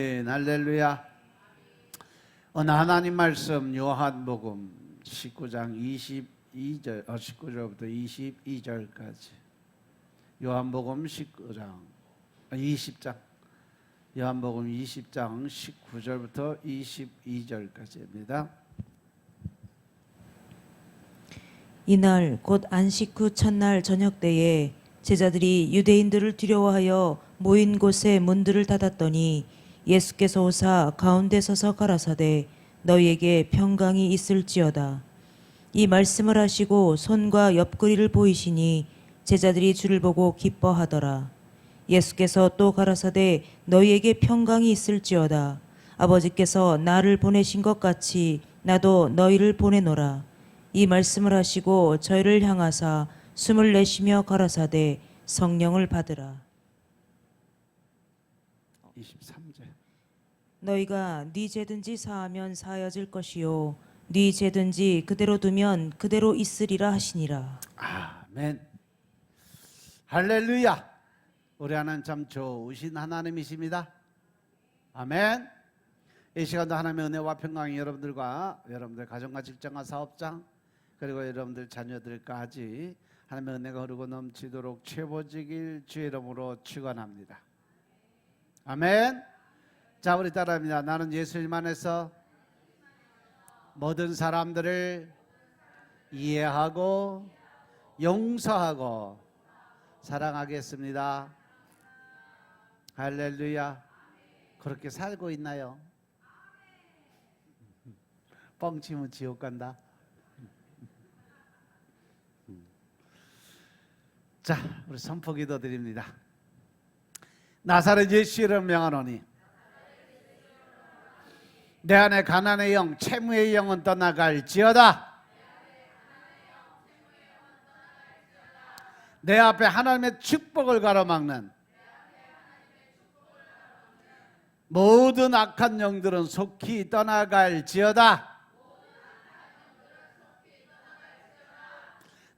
할렐루야. 오늘 하나님 말씀 요한복음 19장 19절부터 22절까지. 요한복음 19장 20장 요한복음 20장 19절부터 22절까지입니다. 이날 곧 안식 후 첫날 저녁 때에 제자들이 유대인들을 두려워하여 모인 곳에 문들을 닫았더니 예수께서 오사 가운데 서서 가라사대 너희에게 평강이 있을지어다. 이 말씀을 하시고 손과 옆구리를 보이시니 제자들이 주를 보고 기뻐하더라. 예수께서 또 가라사대 너희에게 평강이 있을지어다. 아버지께서 나를 보내신 것 같이 나도 너희를 보내노라. 이 말씀을 하시고 저희를 향하사 숨을 내쉬며 가라사대 성령을 받으라. 23절. 너희가 네 죄든지 사하면 사하여질 것이요 네 죄든지 그대로 두면 그대로 있으리라 하시니라. 아멘. 할렐루야. 우리 하나님 참 좋으신 하나님이십니다. 아멘. 이 시간도 하나님의 은혜와 평강이 여러분들과 여러분들 가정과 직장과 사업장 그리고 여러분들 자녀들까지 하나님의 은혜가 흐르고 넘치도록 채워지길 주의 이름으로 축원합니다. 아멘. 자, 우리 따라합니다. 나는 예수님 안에서 모든 사람들을 이해하고 용서하고 사랑하겠습니다. 할렐루야. 그렇게 살고 있나요? 뻥치면 지옥 간다. 자, 우리 선포기도 드립니다. 나사렛 예수 이름으로 명하노니 내 안에 가난의 영, 채무의 영은 떠나갈지어다. 내 앞에 하나님의 축복을 가로막는 모든 악한 영들은 속히 떠나갈지어다.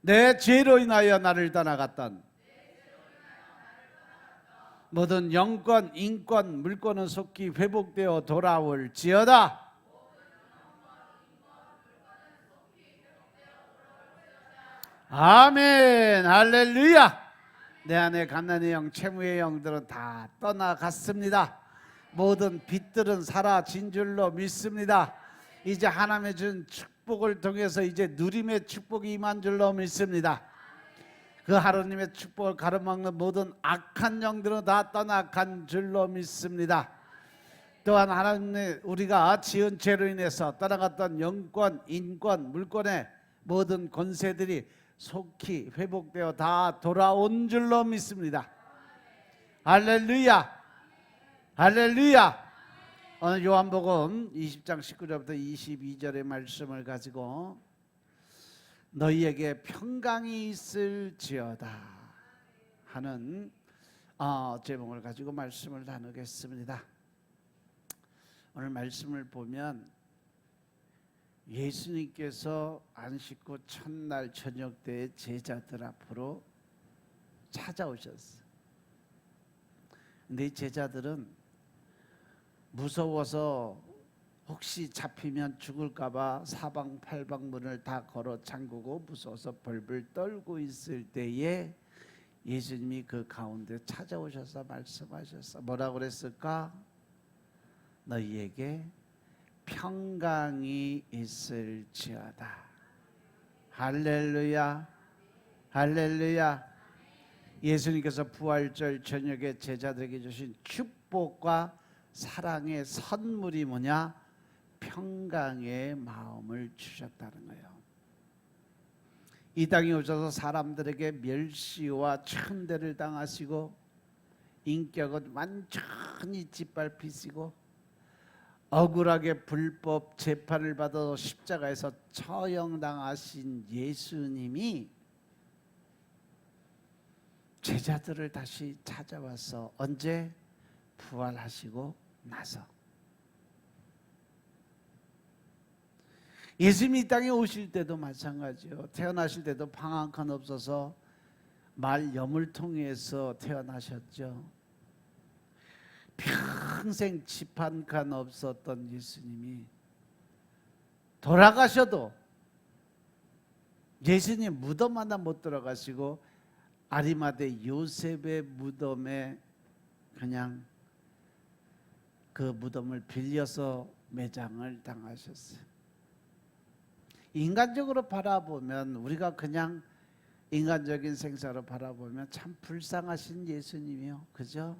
내 죄로 인하여 나를 떠나갔던 모든 영권, 인권, 물권은 속히 회복되어 돌아올지어다. 아멘. 할렐루야. 내 안에 가난의 영, 채무의 영들은 다 떠나갔습니다. 모든 빚들은 사라진 줄로 믿습니다. 이제 하나님의 준 축복을 통해서 이제 누림의 축복이 임한 줄로 믿습니다. 그 하나님의 축복을 가로막는 모든 악한 영들은 다 떠나간 줄로 믿습니다. 또한 하나님의 우리가 지은 죄로 인해서 떠나갔던 영권, 인권, 물권의 모든 권세들이 속히 회복되어 다 돌아온 줄로 믿습니다. 할렐루야. 할렐루야. 오늘 요한복음 20장 19절부터 22절의 말씀을 가지고 너희에게 평강이 있을지어다 하는 제목을 가지고 말씀을 나누겠습니다. 오늘 말씀을 보면 예수님께서 안식 후 첫날 저녁 때 제자들 앞으로 찾아오셨어요. 근데 이 제자들은 무서워서 혹시 잡히면 죽을까봐 사방팔방 문을 다 걸어 잠그고 무서워서 벌벌 떨고 있을 때에 예수님이 그 가운데 찾아오셔서 말씀하셨어. 뭐라고 그랬을까? 너희에게 평강이 있을지어다. 할렐루야. 할렐루야. 예수님께서 부활절 저녁에 제자들에게 주신 축복과 사랑의 선물이 뭐냐? 평강의 마음을 주셨다는 거예요. 이 땅에 오셔서 사람들에게 멸시와 천대를 당하시고 인격은 완전히 짓밟히시고 억울하게 불법 재판을 받아 십자가에서 처형당하신 예수님이 제자들을 다시 찾아와서 언제? 부활하시고 나서. 예수님이 이 땅에 오실 때도 마찬가지요. 태어나실 때도 방 한 칸 없어서 말 염을 통해서 태어나셨죠. 평생 집 한 칸 없었던 예수님이 돌아가셔도 예수님 무덤 하나 못 들어가시고 아리마대 요셉의 무덤에 그냥 그 무덤을 빌려서 매장을 당하셨어요. 인간적으로 바라보면, 우리가 그냥 인간적인 생사로 바라보면 참 불쌍하신 예수님이요, 그죠?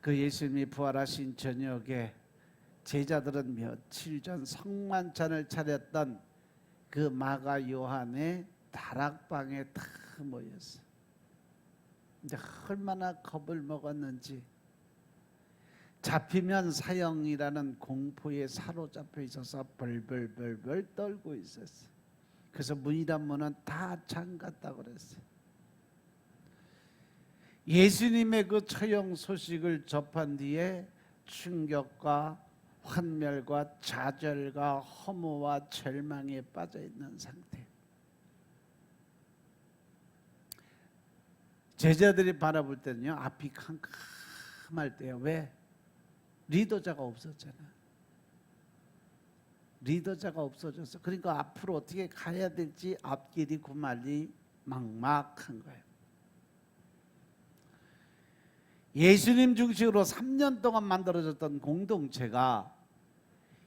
그 예수님이 부활하신 저녁에 제자들은 며칠 전 성만찬을 차렸던 그 마가 요한의 다락방에 다 모였어요. 근데 얼마나 겁을 먹었는지, 잡히면 사형이라는 공포에 사로잡혀 있어서 벌벌벌벌 떨고 있었어요. 그래서 문이란 문은 다 잠갔다고 그랬어요. 예수님의 그 처형 소식을 접한 뒤에 충격과 환멸과 좌절과 허무와 절망에 빠져 있는 상태. 제자들이 바라볼 때는요, 앞이 캄캄할 때요. 왜? 리더자가 없었잖아. 리더자가 없어졌어. 그러니까 앞으로 어떻게 가야 될지 앞길이 고말리 막막한 거예요. 예수님 중심으로 3년 동안 만들어졌던 공동체가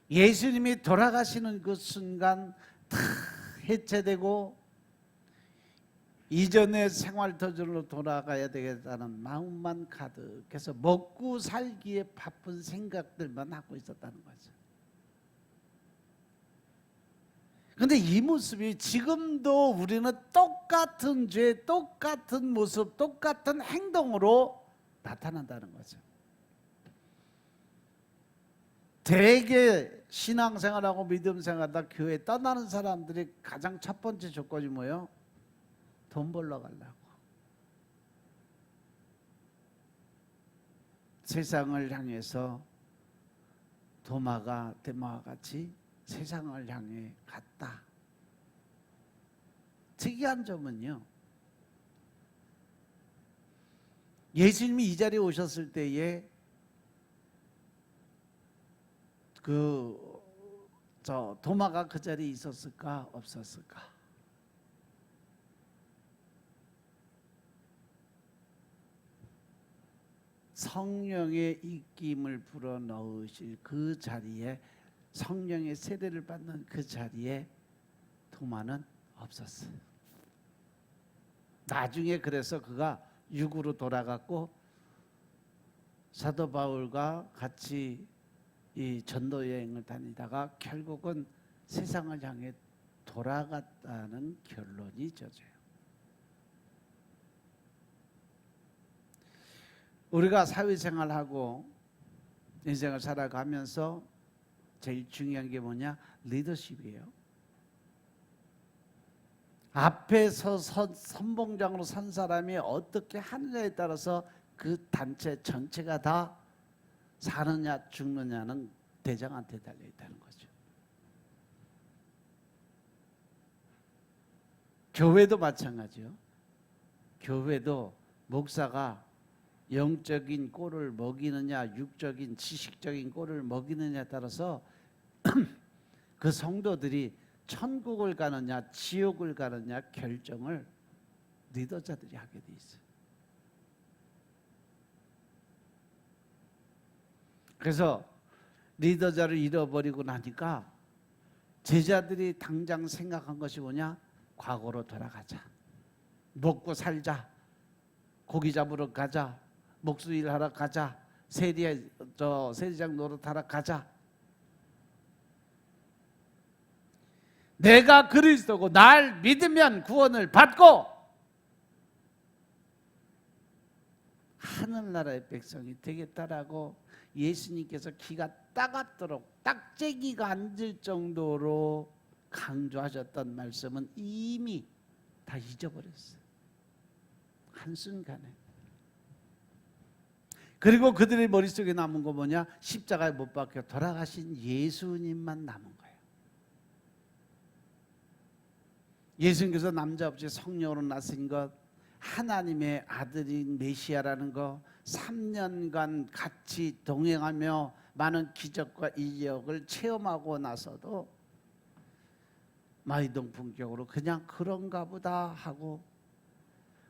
예수님이 돌아가시는 그 순간 다 해체되고 이전의 생활 터전으로 돌아가야 되겠다는 마음만 가득해서 먹고 살기에 바쁜 생각들만 하고 있었다는 거죠. 그런데 이 모습이 지금도 우리는 똑같은 죄, 똑같은 모습, 똑같은 행동으로 나타난다는 거죠. 대개 신앙생활하고 믿음생활하다 교회 떠나는 사람들이 가장 첫 번째 조건이 뭐예요? 돈 벌러 가려고. 세상을 향해서 데마와 같이 세상을 향해 갔다. 특이한 점은요, 예수님이 이 자리에 오셨을 때에 도마가 그 자리에 있었을까 없었을까? 성령의 입김을 불어 넣으실 그 자리에, 성령의 세례를 받는 그 자리에 도마는 없었어요. 나중에 그래서 그가 육으로 돌아갔고 사도 바울과 같이 이 전도 여행을 다니다가 결국은 세상을 향해 돌아갔다는 결론이 져져요. 우리가 사회생활하고 인생을 살아가면서 제일 중요한 게 뭐냐? 리더십이에요. 앞에서 선봉장으로 선 사람이 어떻게 하느냐에 따라서 그 단체 전체가 다 사느냐 죽느냐는 대장한테 달려있다는 거죠. 교회도 마찬가지요. 교회도 목사가 영적인 꼴을 먹이느냐 육적인 지식적인 꼴을 먹이느냐에 따라서 그 성도들이 천국을 가느냐 지옥을 가느냐 결정을 리더자들이 하게 돼 있어요. 그래서 리더자를 잃어버리고 나니까 제자들이 당장 생각한 것이 뭐냐? 과거로 돌아가자. 먹고 살자. 고기 잡으러 가자. 목수일 하러 가자. 세리장 노릇하러 가자. 내가 그리스도고 날 믿으면 구원을 받고 하늘나라의 백성이 되겠다라고 예수님께서 기가 따갑도록 딱재기가 앉을 정도로 강조하셨던 말씀은 이미 다 잊어버렸어요. 한순간에. 그리고 그들의 머릿속에 남은 거 뭐냐? 십자가에 못 박혀 돌아가신 예수님만 남은 거예요. 예수님께서 남자 없이 성령으로 나신 것, 하나님의 아들인 메시아라는 거 3년간 같이 동행하며 많은 기적과 이적을 체험하고 나서도 마이동 품격으로 그냥 그런가 보다 하고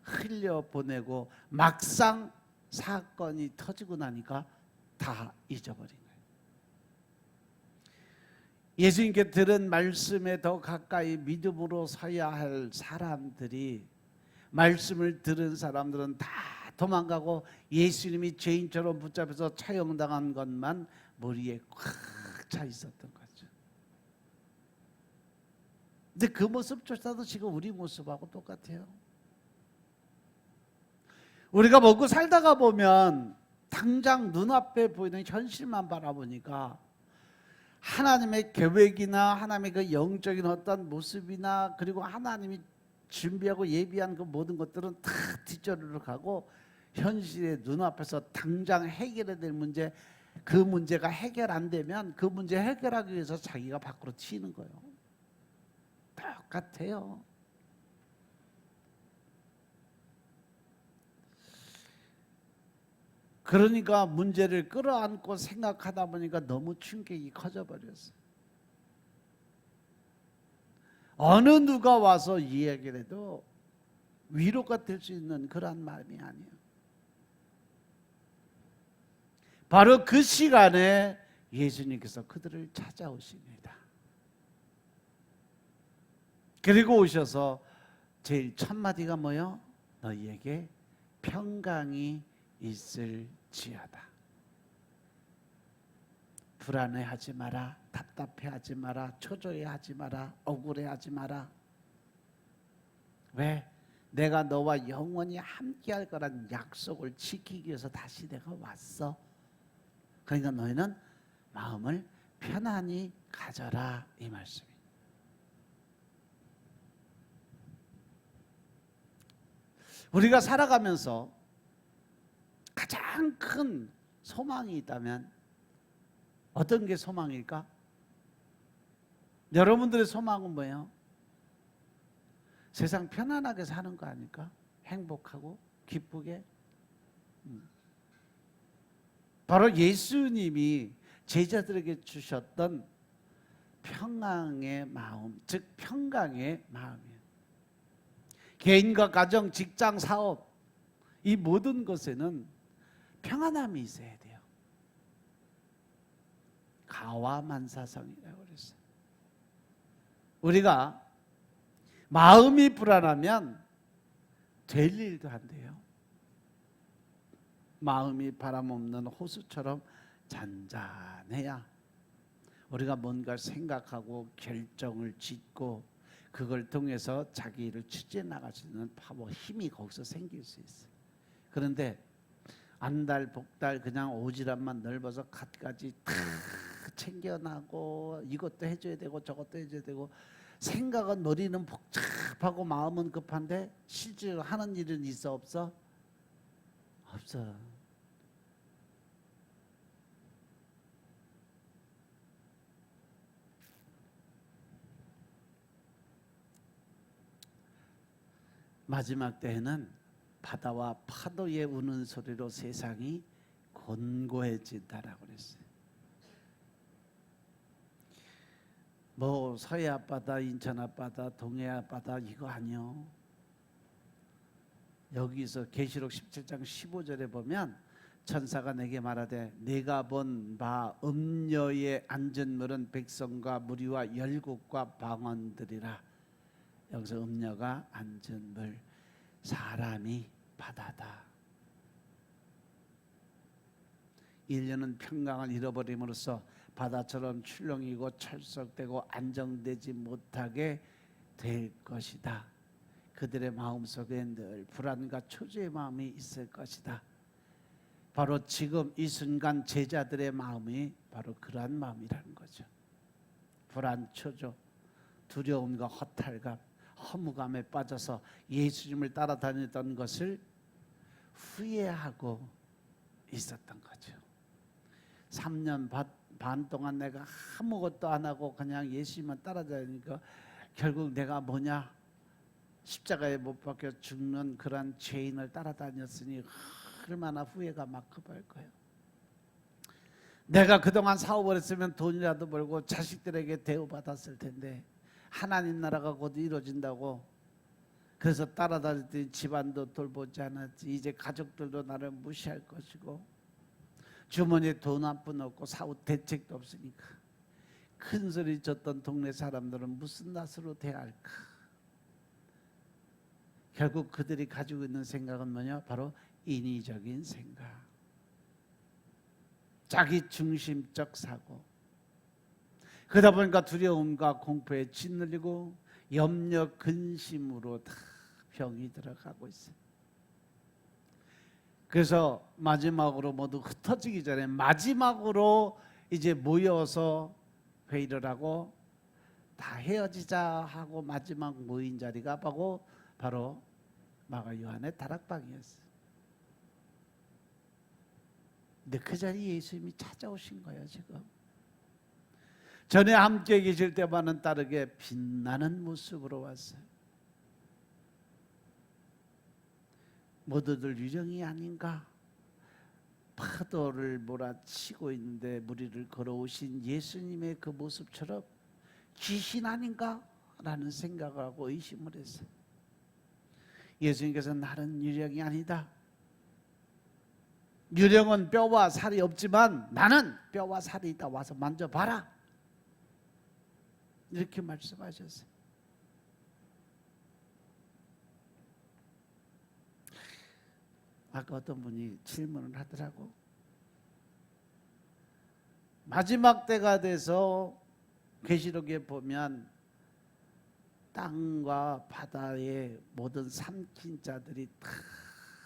흘려보내고 막상 사건이 터지고 나니까 다 잊어버린 거예요. 예수님께 들은 말씀에 더 가까이 믿음으로 서야 할 사람들이, 말씀을 들은 사람들은 다 도망가고 예수님이 죄인처럼 붙잡혀서 처형당한 것만 머리에 꽉 차 있었던 거죠. 근데 그 모습조차도 지금 우리 모습하고 똑같아요. 우리가 먹고 살다가 보면 당장 눈앞에 보이는 현실만 바라보니까 하나님의 계획이나 하나님의 그 영적인 어떤 모습이나 그리고 하나님이 준비하고 예비한 그 모든 것들은 다 뒷전으로 가고 현실의 눈앞에서 당장 해결해야 될 문제, 그 문제가 해결 안 되면 그 문제 해결하기 위해서 자기가 밖으로 튀는 거예요. 똑같아요. 그러니까 문제를 끌어안고 생각하다 보니까 너무 충격이 커져버렸어요. 어느 누가 와서 이야기를 해도 위로가 될 수 있는 그런 마음이 아니에요. 바로 그 시간에 예수님께서 그들을 찾아오십니다. 그리고 오셔서 제일 첫 마디가 뭐요? 너희에게 평강이 있을지어다. 불안해하지 마라, 답답해하지 마라, 초조해하지 마라, 억울해하지 마라. 왜? 내가 너와 영원히 함께할 거란 약속을 지키기 위해서 다시 내가 왔어. 그러니까 너희는 마음을 편안히 가져라, 이 말씀이에요. 우리가 살아가면서 가장 큰 소망이 있다면 어떤 게 소망일까? 여러분들의 소망은 뭐예요? 세상 편안하게 사는 거 아닐까? 행복하고 기쁘게. 바로 예수님이 제자들에게 주셨던 평강의 마음, 즉 평강의 마음이에요. 개인과 가정, 직장, 사업, 이 모든 것에는 평안함이 있어야 돼요. 가와만사성이라고 그랬어요. 우리가 마음이 불안하면 될 일도 안 돼요. 마음이 바람 없는 호수처럼 잔잔해야 우리가 뭔가 생각하고 결정을 짓고 그걸 통해서 자기 일을 추진해 나갈 수 있는 파워, 힘이 거기서 생길 수 있어요. 그런데 안달 복달 그냥 오지랖만 넓어서 갖가지 다 챙겨나고 이것도 해줘야 되고 저것도 해줘야 되고 생각은 머리는 복잡하고 마음은 급한데 실제로 하는 일은 있어 없어? 없어. 마지막 때에는 바다와 파도의 우는 소리로 세상이 곤고해진다라고 그랬어요. 뭐 서해 앞바다, 인천 앞바다, 동해 앞바다 이거 아니요. 여기서 계시록 17장 15절에 보면 천사가 내게 말하되 내가 본 바 음녀의 앉은 물은 백성과 무리와 열국과 방언들이라. 여기서 음녀가 앉은 물, 사람이 바다다. 인류는 평강을 잃어버림으로써 바다처럼 출렁이고 철썩되고 안정되지 못하게 될 것이다. 그들의 마음속에 늘 불안과 초조의 마음이 있을 것이다. 바로 지금 이 순간 제자들의 마음이 바로 그러한 마음이라는 거죠. 불안, 초조, 두려움과 허탈감, 허무감에 빠져서 예수님을 따라다녔던 것을 후회하고 있었던 거죠. 3년 반 동안 내가 아무것도 안 하고 그냥 예수님만 따라다니니까 결국 내가 뭐냐? 십자가에 못 박혀 죽는 그러한 죄인을 따라다녔으니 얼마나 후회가 막 급할 거예요. 내가 그동안 사업을 했으면 돈이라도 벌고 자식들에게 대우받았을 텐데 하나님 나라가 곧 이루어진다고 그래서 따라다녔더니 집안도 돌보지 않았지. 이제 가족들도 나를 무시할 것이고 주머니에 돈 한 푼 없고 사후 대책도 없으니까 큰 소리 쳤던 동네 사람들은 무슨 낯으로 대할까. 결국 그들이 가지고 있는 생각은 뭐냐? 바로 인위적인 생각, 자기 중심적 사고. 그러다 보니까 두려움과 공포에 짓눌리고 염려 근심으로 다 병이 들어가고 있어요. 그래서 마지막으로 모두 흩어지기 전에 마지막으로 이제 모여서 회의를 하고 다 헤어지자 하고 마지막 모인 자리가 바로 마가 요한의 다락방이었어요. 근데 그 자리에 예수님이 찾아오신 거예요. 지금 전에 함께 계실 때와는 다르게 빛나는 모습으로 왔어요. 모두들 유령이 아닌가? 파도를 몰아치고 있는데 무리를 걸어오신 예수님의 그 모습처럼 귀신 아닌가? 라는 생각을 하고 의심을 했어요. 예수님께서 나는 유령이 아니다. 유령은 뼈와 살이 없지만 나는 뼈와 살이 있다. 와서 만져봐라. 이렇게 말씀하셨어요. 아까 어떤 분이 질문을 하더라고. 마지막 때가 돼서 계시록에 보면 땅과 바다의 모든 삼킨 자들이 다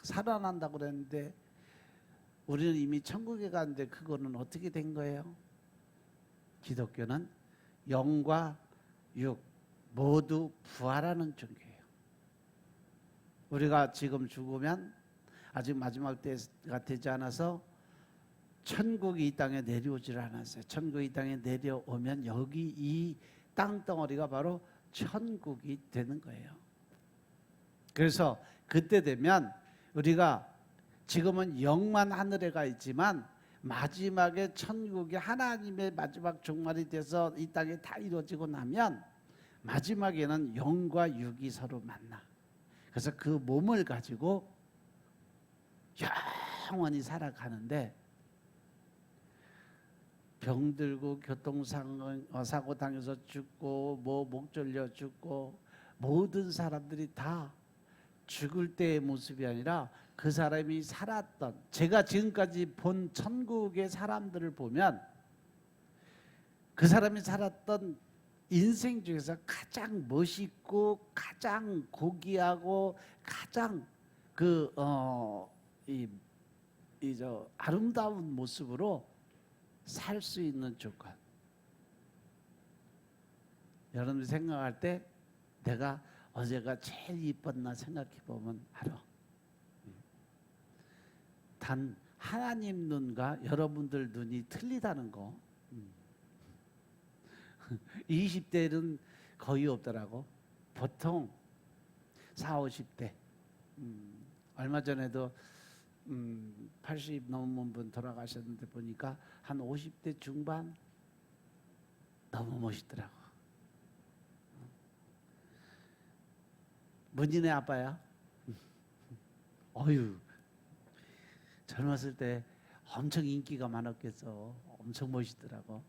살아난다고 그랬는데 우리는 이미 천국에 갔는데 그거는 어떻게 된 거예요? 기독교는 영과 육 모두 부활하는 종교예요. 우리가 지금 죽으면 아직 마지막 때가 되지 않아서 천국이 이 땅에 내려오질 않았어요. 천국이 이 땅에 내려오면 여기 이 땅덩어리가 바로 천국이 되는 거예요. 그래서 그때 되면 우리가 지금은 영만 하늘에 가 있지만 마지막에 천국이 하나님의 마지막 종말이 돼서 이 땅에 다 이루어지고 나면 마지막에는 영과 육이 서로 만나. 그래서 그 몸을 가지고 영원히 살아가는데 병들고 교통사고 당해서 죽고 목 졸려 죽고 모든 사람들이 다 죽을 때의 모습이 아니라 그 사람이 살았던, 제가 지금까지 본 천국의 사람들을 보면 그 사람이 살았던 인생 중에서 가장 멋있고 가장 고귀하고 가장 아름다운 모습으로 살 수 있는 조건. 여러분들 생각할 때 내가 어제가 제일 이뻤나 생각해 보면 알아. 단 하나님 눈과 여러분들 눈이 틀리다는 거. 20대는 거의 없더라고. 보통 40, 50대. 얼마 전에도 80 넘은 분 돌아가셨는데 보니까 한 50대 중반. 너무 멋있더라고. 문진의 아빠야. 어휴, 젊었을 때 엄청 인기가 많았겠어. 엄청 멋있더라고.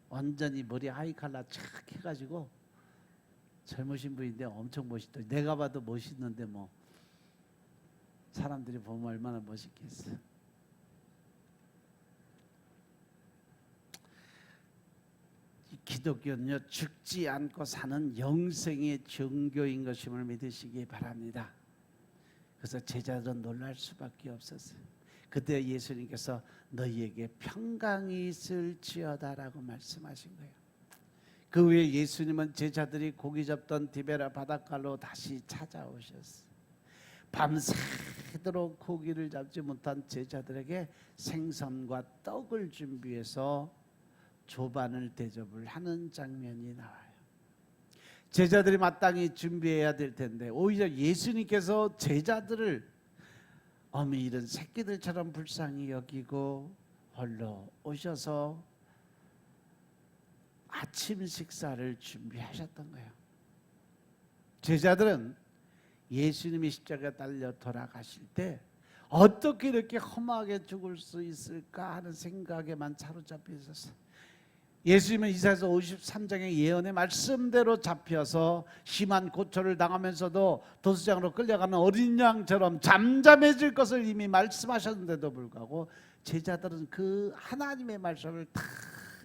완전히 머리 하이칼라 착 해가지고 젊으신 분인데 엄청 멋있더. 내가 봐도 멋있는데 뭐 사람들이 보면 얼마나 멋있겠어. 기독교는요, 죽지 않고 사는 영생의 종교인 것임을 믿으시기 바랍니다. 그래서 제자들은 놀랄 수밖에 없었어요. 그때 예수님께서 너희에게 평강이 있을지어다라고 말씀하신 거예요. 그 후에 예수님은 제자들이 고기 잡던 디베라 바닷가로 다시 찾아오셨어요. 밤새도록 고기를 잡지 못한 제자들에게 생선과 떡을 준비해서 조반을 대접을 하는 장면이 나와요. 제자들이 마땅히 준비해야 될 텐데 오히려 예수님께서 제자들을 어미 이런 새끼들처럼 불쌍히 여기고 홀로 오셔서 아침 식사를 준비하셨던 거예요. 제자들은 예수님이 십자가에 달려 돌아가실 때 어떻게 이렇게 험하게 죽을 수 있을까 하는 생각에만 사로잡혀 있었어요. 예수님은 이사야서 53장의 예언의 말씀대로 잡혀서 심한 고초를 당하면서도 도수장으로 끌려가는 어린 양처럼 잠잠해질 것을 이미 말씀하셨는데도 불구하고 제자들은 그 하나님의 말씀을 다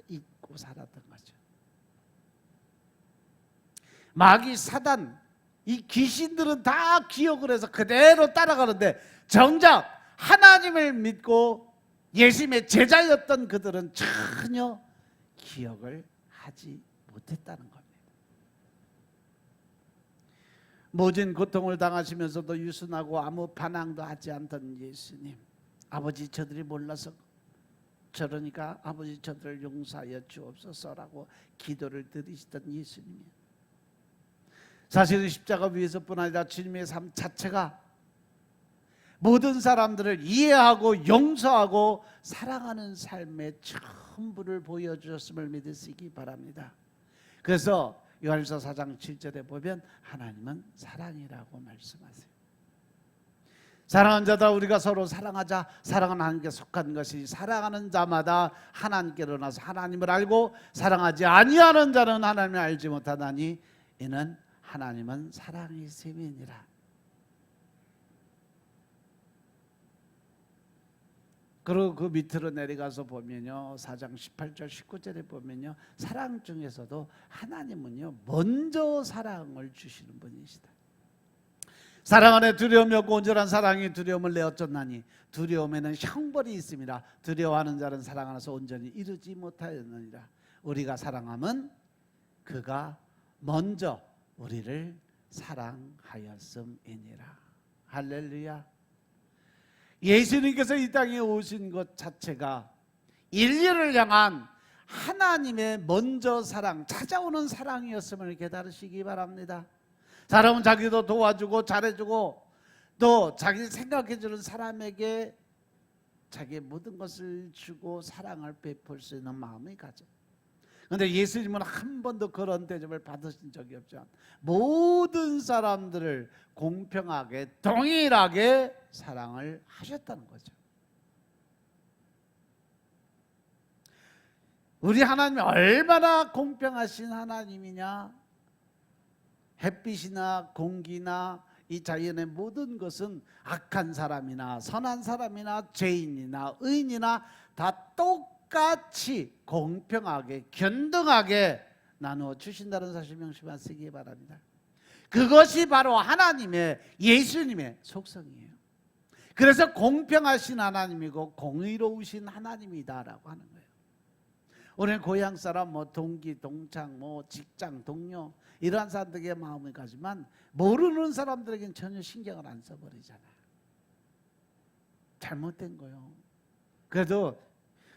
잊고 살았던 거죠. 마귀 사단 이 귀신들은 다 기억을 해서 그대로 따라가는데 정작 하나님을 믿고 예수님의 제자였던 그들은 전혀 기억을 하지 못했다는 겁니다. 모진 고통을 당하시면서도 유순하고 아무 반항도 하지 않던 예수님, 아버지 저들이 몰라서 저러니까 아버지 저들을 용서하여 주옵소서라고 기도를 드리시던 예수님이에요. 사실은 십자가 위에서뿐 아니라 주님의 삶 자체가 모든 사람들을 이해하고 용서하고 사랑하는 삶의 전부를 보여주셨음을 믿으시기 바랍니다. 그래서 요한일서 4장 7절에 보면 하나님은 사랑이라고 말씀하세요. 사랑하는 자다 우리가 서로 사랑하자. 사랑은 하나님께 속한 것이 사랑하는 자마다 하나님께로 나서 하나님을 알고 사랑하지 아니하는 자는 하나님을 알지 못하나니 이는 하나님은 사랑이심이니라. 그리고 그 밑으로 내려가서 보면요 4장 18절 19절에 보면요 사랑 중에서도 하나님은요 먼저 사랑을 주시는 분이시다. 사랑 안에 두려움이 없고 온전한 사랑이 두려움을 내어쫓나니 두려움에는 형벌이 있습니다. 두려워하는 자는 사랑 안에서 온전히 이루지 못하였느니라. 우리가 사랑함은 그가 먼저 우리를 사랑하였음이니라. 할렐루야. 예수님께서 이 땅에 오신 것 자체가 인류를 향한 하나님의 먼저 사랑, 찾아오는 사랑이었음을 깨달으시기 바랍니다. 사람은 자기도 도와주고 잘해주고 또 자기 생각해주는 사람에게 자기의 모든 것을 주고 사랑을 베풀 수 있는 마음이 가져. 그런데 예수님은 한 번도 그런 대접을 받으신 적이 없죠. 모든 사람들을 공평하게 동일하게 사랑을 하셨다는 거죠. 우리 하나님이 얼마나 공평하신 하나님이냐. 햇빛이나 공기나 이 자연의 모든 것은 악한 사람이나 선한 사람이나 죄인이나 의인이나 다 똑같이 공평하게 균등하게 나누어 주신다는 사실 명심하시기 바랍니다. 그것이 바로 하나님의 예수님의 속성이에요. 그래서 공평하신 하나님이고 공의로우신 하나님이다라고 하는 거예요. 우리는 고향 사람, 동기, 동창, 직장, 동료 이러한 사람들에게 마음을 가지만 모르는 사람들에게는 전혀 신경을 안 써버리잖아요. 잘못된 거예요. 그래도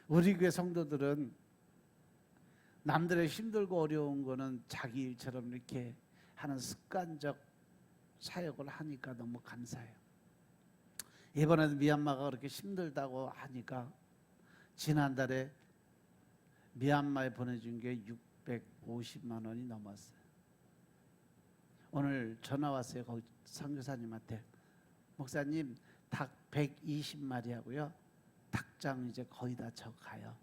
우리 교회 성도들은 남들의 힘들고 어려운 거는 자기 일처럼 이렇게 하는 습관적 사역을 하니까 너무 감사해요. 이번에도 미얀마가 그렇게 힘들다고 하니까 지난달에 미얀마에 보내준 게 650만 원이 넘었어요. 오늘 전화 왔어요. 거기 선교사님한테. 목사님 닭 120마리 하고요. 닭장 이제 거의 다 져가요.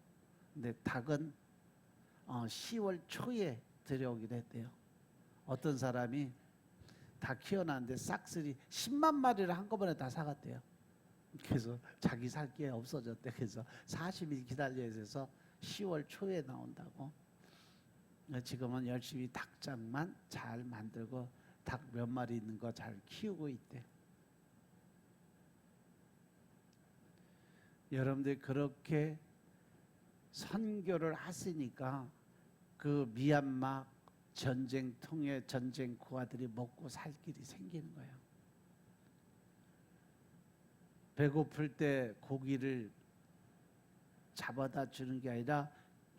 근데 닭은 10월 초에 들여오기로 했대요. 어떤 사람이 다 키워놨는데 싹쓸이 10만 마리를 한꺼번에 다 사갔대요. 그래서 자기 살 게 없어졌대. 그래서 40일 기다려야 돼서 10월 초에 나온다고. 지금은 열심히 닭장만 잘 만들고 닭 몇 마리 있는 거 잘 키우고 있대. 여러분들 그렇게 선교를 하시니까 그 미얀마 전쟁통에 전쟁 고아들이 먹고 살 길이 생기는 거예요. 배고플 때 고기를 잡아다 주는 게 아니라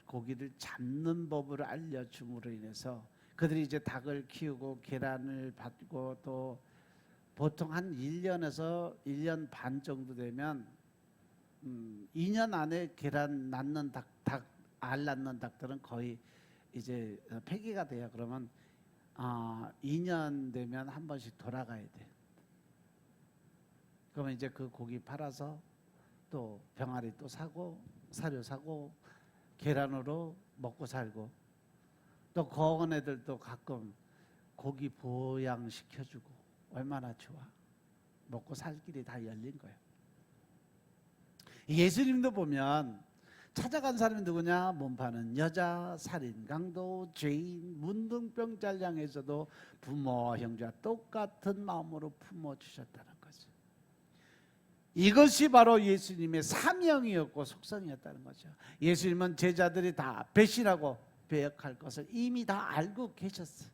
고기를 잡는 법을 알려줌으로 인해서 그들이 이제 닭을 키우고 계란을 받고 또 보통 한 1년에서 1년 반 정도 되면 2년 안에 계란 낳는 알 낳는 닭들은 거의 이제 폐기가 돼요. 그러면 2년 되면 한 번씩 돌아가야 돼. 그러면 이제 그 고기 팔아서 또 병아리 또 사고 사료 사고 계란으로 먹고 살고, 또 거원 애들도 가끔 고기 보양시켜주고, 얼마나 좋아. 먹고 살 길이 다 열린 거예요. 예수님도 보면 찾아간 사람이 누구냐? 몸 파는 여자, 살인, 강도, 죄인, 문둥병자를 향해서도 부모와 형제와 똑같은 마음으로 품어주셨다는 거죠. 이것이 바로 예수님의 사명이었고 속성이었다는 거죠. 예수님은 제자들이 다 배신하고 배역할 것을 이미 다 알고 계셨어요.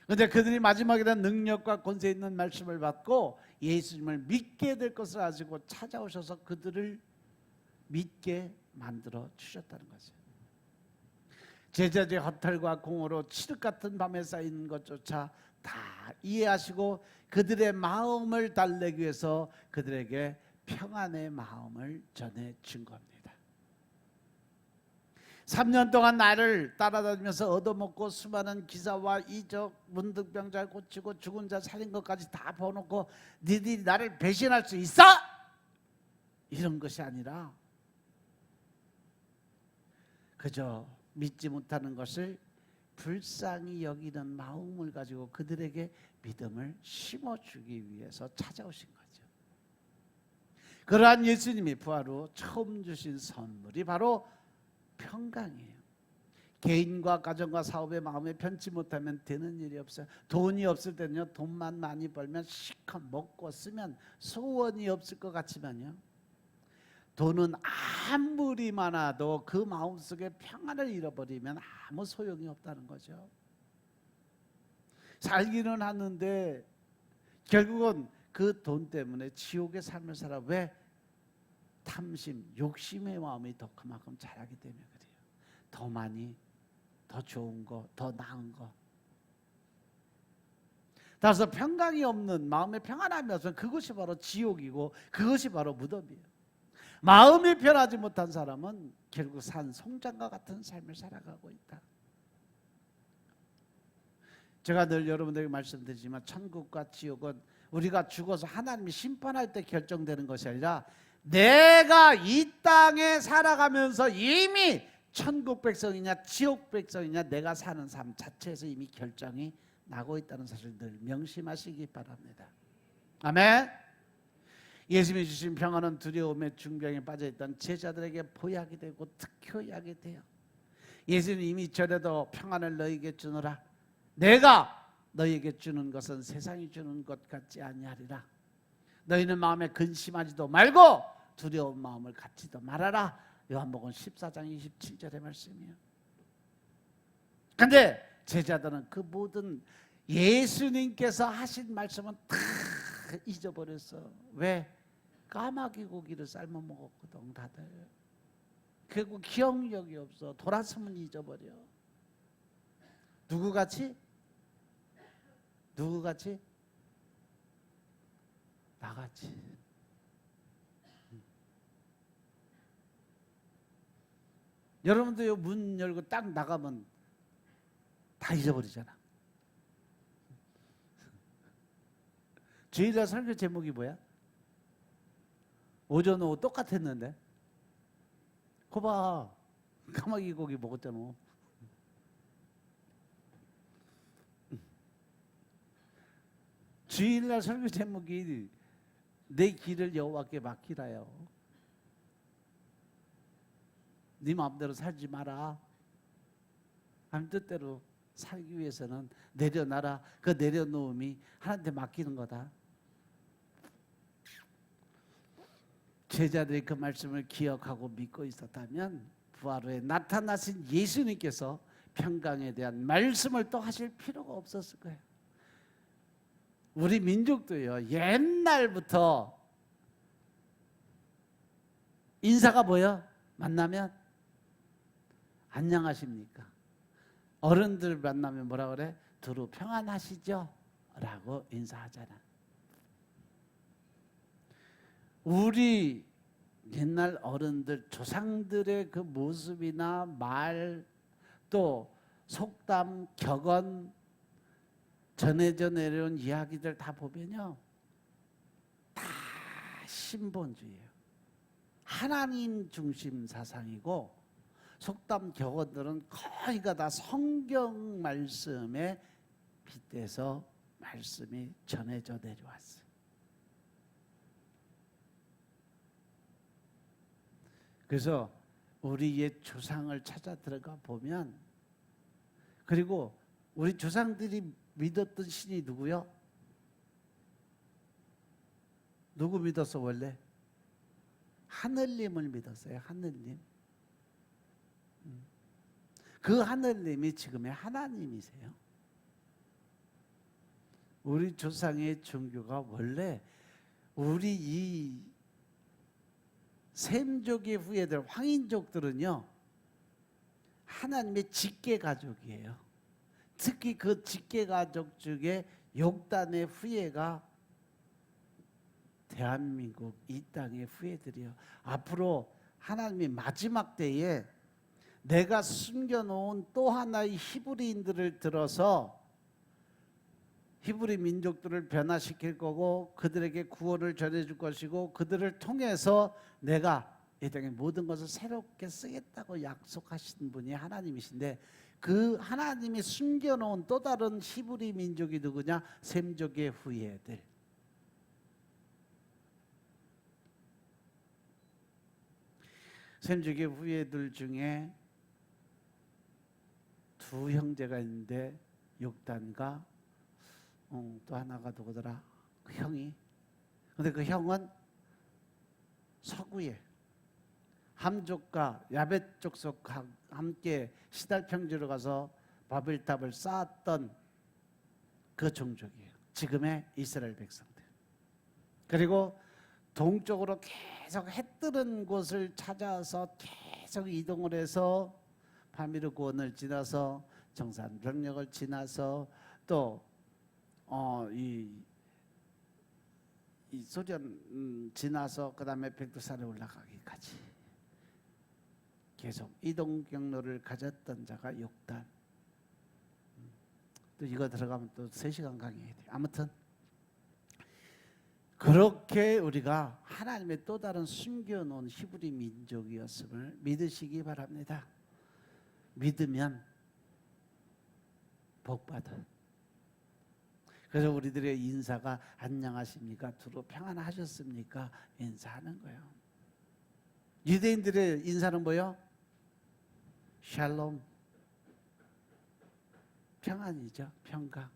그런데 그들이 마지막에는 능력과 권세 있는 말씀을 받고 예수님을 믿게 될 것을 아시고 찾아오셔서 그들을 믿게 만들어 주셨다는 거죠. 제자들의 허탈과 공허로 칠흑 같은 밤에 쌓인 것조차 다 이해하시고 그들의 마음을 달래기 위해서 그들에게 평안의 마음을 전해 준 겁니다. 3년 동안 나를 따라다니면서 얻어먹고 수많은 기사와 이적, 문득병자를 고치고 죽은 자 살린 것까지 다 버놓고 니들이 나를 배신할 수 있어? 이런 것이 아니라 그저 믿지 못하는 것을 불쌍히 여기는 마음을 가지고 그들에게 믿음을 심어주기 위해서 찾아오신 거죠. 그러한 예수님이 부활 후 처음 주신 선물이 바로 평강이에요. 개인과 가정과 사업의 마음에 편치 못하면 되는 일이 없어요. 돈이 없을 때는요, 돈만 많이 벌면 실컷 먹고 쓰면 소원이 없을 것 같지만요, 돈은 아무리 많아도 그 마음속에 평안을 잃어버리면 아무 소용이 없다는 거죠. 살기는 하는데 결국은 그 돈 때문에 지옥의 삶을 살아. 왜? 탐심, 욕심의 마음이 더 그만큼 자라기 때문에 그래요. 더 많이, 더 좋은 거, 더 나은 거. 따라서 평강이 없는, 마음의 평안함이 없으면 그것이 바로 지옥이고 그것이 바로 무덤이에요. 마음이 편하지 못한 사람은 결국 산 송장과 같은 삶을 살아가고 있다. 제가 늘 여러분들에게 말씀드리지만 천국과 지옥은 우리가 죽어서 하나님이 심판할 때 결정되는 것이 아니라 내가 이 땅에 살아가면서 이미 천국 백성이냐 지옥 백성이냐 내가 사는 삶 자체에서 이미 결정이 나고 있다는 사실을 늘 명심하시기 바랍니다. 아멘. 예수님이 주신 평안은 두려움의 중병에 빠져있던 제자들에게 보약이 되고 특효약이 돼요. 예수님이 이미 전에도 평안을 너희에게 주노라. 내가 너희에게 주는 것은 세상이 주는 것 같지 아니하리라. 너희는 마음에 근심하지도 말고 두려운 마음을 갖지도 말아라. 요한복음 14장 27절의 말씀이에요. 그런데 제자들은 그 모든 예수님께서 하신 말씀은 다 잊어버렸어. 왜? 까마귀 고기를 삶아 먹었거든 다들. 결국 기억력이 없어. 돌아서면 잊어버려. 누구같이? 누구같이? 나같이. 여러분도 문 열고 딱 나가면 다 잊어버리잖아. 주일날 설교 제목이 뭐야? 오전 오후 똑같았는데. 거봐, 까마귀 고기 먹었잖아. 주일날 설교 제목이 내 길을 여호와께 맡기라요. 네 마음대로 살지 마라. 하나님 뜻대로 살기 위해서는 내려놔라. 그 내려놓음이 하나님한테 맡기는 거다. 제자들이 그 말씀을 기억하고 믿고 있었다면 부활 후에 나타나신 예수님께서 평강에 대한 말씀을 또 하실 필요가 없었을 거예요. 우리 민족도요, 옛날부터 인사가 뭐예요? 만나면 안녕하십니까? 어른들 만나면 뭐라 그래? 두루 평안하시죠? 라고 인사하잖아. 우리 옛날 어른들 조상들의 그 모습이나 말, 또 속담, 격언, 전해져 내려온 이야기들 다 보면요, 다 신본주의예요. 하나님 중심 사상이고, 속담 격언들은 거의가 다 성경 말씀에 빗대서 말씀이 전해져 내려왔어요. 그래서 우리 옛 조상을 찾아 들어가 보면, 그리고 우리 조상들이 믿었던 신이 누구요? 누구 믿었어 원래? 하늘님을 믿었어요. 하늘님. 그 하늘님이 지금의 하나님이세요. 우리 조상의 종교가 원래 우리 이 셈족의 후예들, 황인족들은요, 하나님의 직계가족이에요. 특히 그 직계가족 중에 욕단의 후예가 대한민국 이 땅의 후예들이요. 앞으로 하나님이 마지막 때에 내가 숨겨놓은 또 하나의 히브리인들을 들어서 히브리 민족들을 변화시킬 거고, 그들에게 구원을 전해줄 것이고, 그들을 통해서 내가 이 땅의 모든 것을 새롭게 쓰겠다고 약속하신 분이 하나님이신데, 그 하나님이 숨겨놓은 또 다른 히브리 민족이 누구냐? 셈족의 후예들. 셈족의 후예들 중에 두 형제가 있는데, 욕단과 또 하나가 누구더라? 그 형이. 근데 그 형은 서구에 함족과 야벳 족속과 함께 시달평지로 가서 바벨탑을 쌓았던 그 종족이에요. 지금의 이스라엘 백성들. 그리고 동쪽으로 계속 해 뜨는 곳을 찾아서 계속 이동을 해서 파미르고원을 지나서 정산병력을 지나서 또 이 소련 지나서 그 다음에 백두산에 올라가기까지 계속 이동 경로를 가졌던 자가 욕단. 또 이거 들어가면 또 3시간 강의해야 돼. 아무튼 그렇게 우리가 하나님의 또 다른 숨겨놓은 히브리 민족이었음을 믿으시기 바랍니다. 믿으면 복받아. 그래서 우리들의 인사가 안녕하십니까? 두루 평안하셨습니까? 인사하는 거예요. 유대인들의 인사는 뭐예요? 샬롬. 평안이죠. 평강.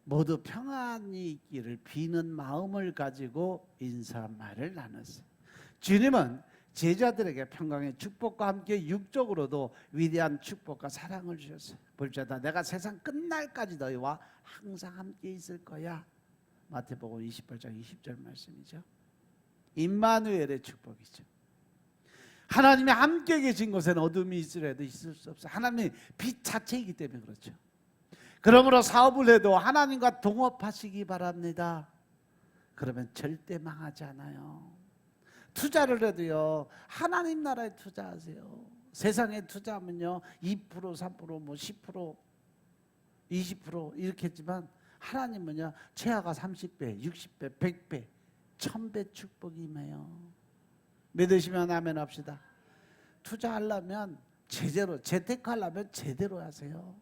모두 평안이 있기를 비는 마음을 가지고 인사말을 나눴어요. 주님은 제자들에게 평강의 축복과 함께 육적으로도 위대한 축복과 사랑을 주셨어요. 볼지어다 내가 세상 끝날까지 너희와 항상 함께 있을 거야. 마태복음 28장 20절 말씀이죠. 임마누엘의 축복이죠. 하나님이 함께 계신 곳에는 어둠이 있으려도 있을 수 없어요. 하나님이 빛 자체이기 때문에 그렇죠. 그러므로 사업을 해도 하나님과 동업하시기 바랍니다. 그러면 절대 망하지 않아요. 투자를 해도요, 하나님 나라에 투자하세요. 세상에 투자하면요 2%, 3%, 뭐 10%, 20% 이렇게 했지만 하나님은요 최하가 30배, 60배, 100배, 1000배 축복이 임해요. 믿으시면 아멘 합시다. 투자하려면 제대로, 재테크하려면 제대로 하세요.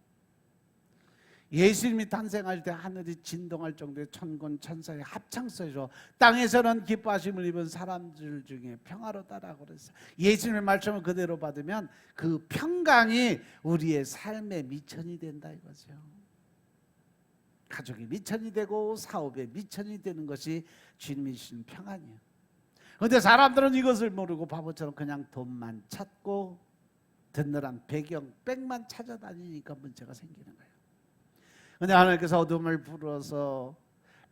예수님이 탄생할 때 하늘이 진동할 정도의 천군 천사의 합창소리로 땅에서는 기뻐하심을 입은 사람들 중에 평화로다라고 그랬어요. 예수님의 말씀을 그대로 받으면 그 평강이 우리의 삶의 미천이 된다 이거죠. 가족이 미천이 되고 사업에 미천이 되는 것이 주님이 주신 평안이에요. 그런데 사람들은 이것을 모르고 바보처럼 그냥 돈만 찾고 든든한 배경, 백만 찾아다니니까 문제가 생기는 거예요. 그런데 하나님께서 어둠을 불어서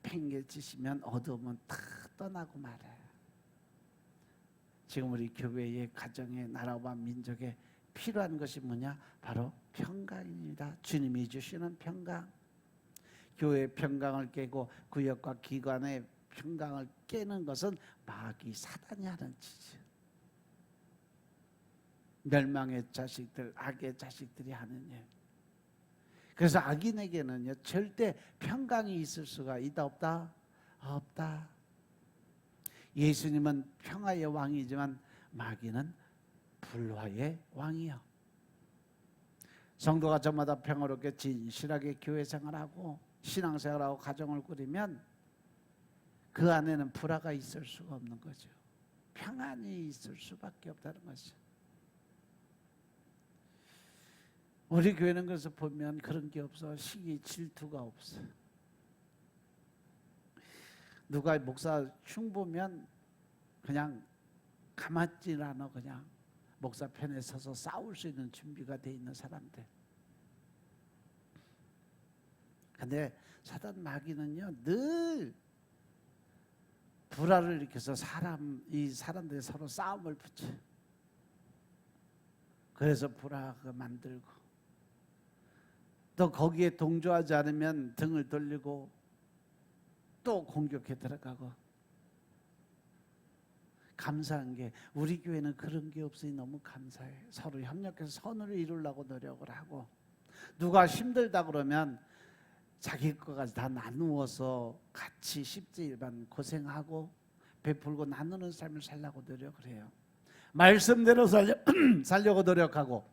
팽개치시면 어둠은 다 떠나고 말아요. 지금 우리 교회의 가정의 나라와 민족에 필요한 것이 뭐냐? 바로 평강입니다. 주님이 주시는 평강. 교회의 평강을 깨고 구역과 기관의 평강을 깨는 것은 마귀 사단이 하는 짓이에요. 멸망의 자식들, 악의 자식들이 하는 일. 그래서 악인에게는요 절대 평강이 있을 수가 있다 없다? 없다. 예수님은 평화의 왕이지만 마귀는 불화의 왕이요. 성도가 저마다 평화롭게 진실하게 교회 생활하고 신앙생활하고 가정을 꾸리면 그 안에는 불화가 있을 수가 없는 거죠. 평안이 있을 수밖에 없다는 것이죠. 우리 교회는 그래서 보면 그런 게 없어. 시기 질투가 없어. 누가 목사 흉 보면 그냥 가만질 않아. 그냥 목사 편에 서서 싸울 수 있는 준비가 돼 있는 사람들. 근데 사단 마귀는요 늘 불화를 일으켜서 사람들이 서로 싸움을 붙여. 그래서 불화가 만들고 또 거기에 동조하지 않으면 등을 돌리고 또 공격해 들어가고. 감사한 게 우리 교회는 그런 게 없으니 너무 감사해. 서로 협력해서 선을 이루려고 노력을 하고, 누가 힘들다 그러면 자기 것까지 다 나누어서 같이 십지일반 고생하고 베풀고 나누는 삶을 살려고 노력을 해요. 말씀대로 살려고 노력하고,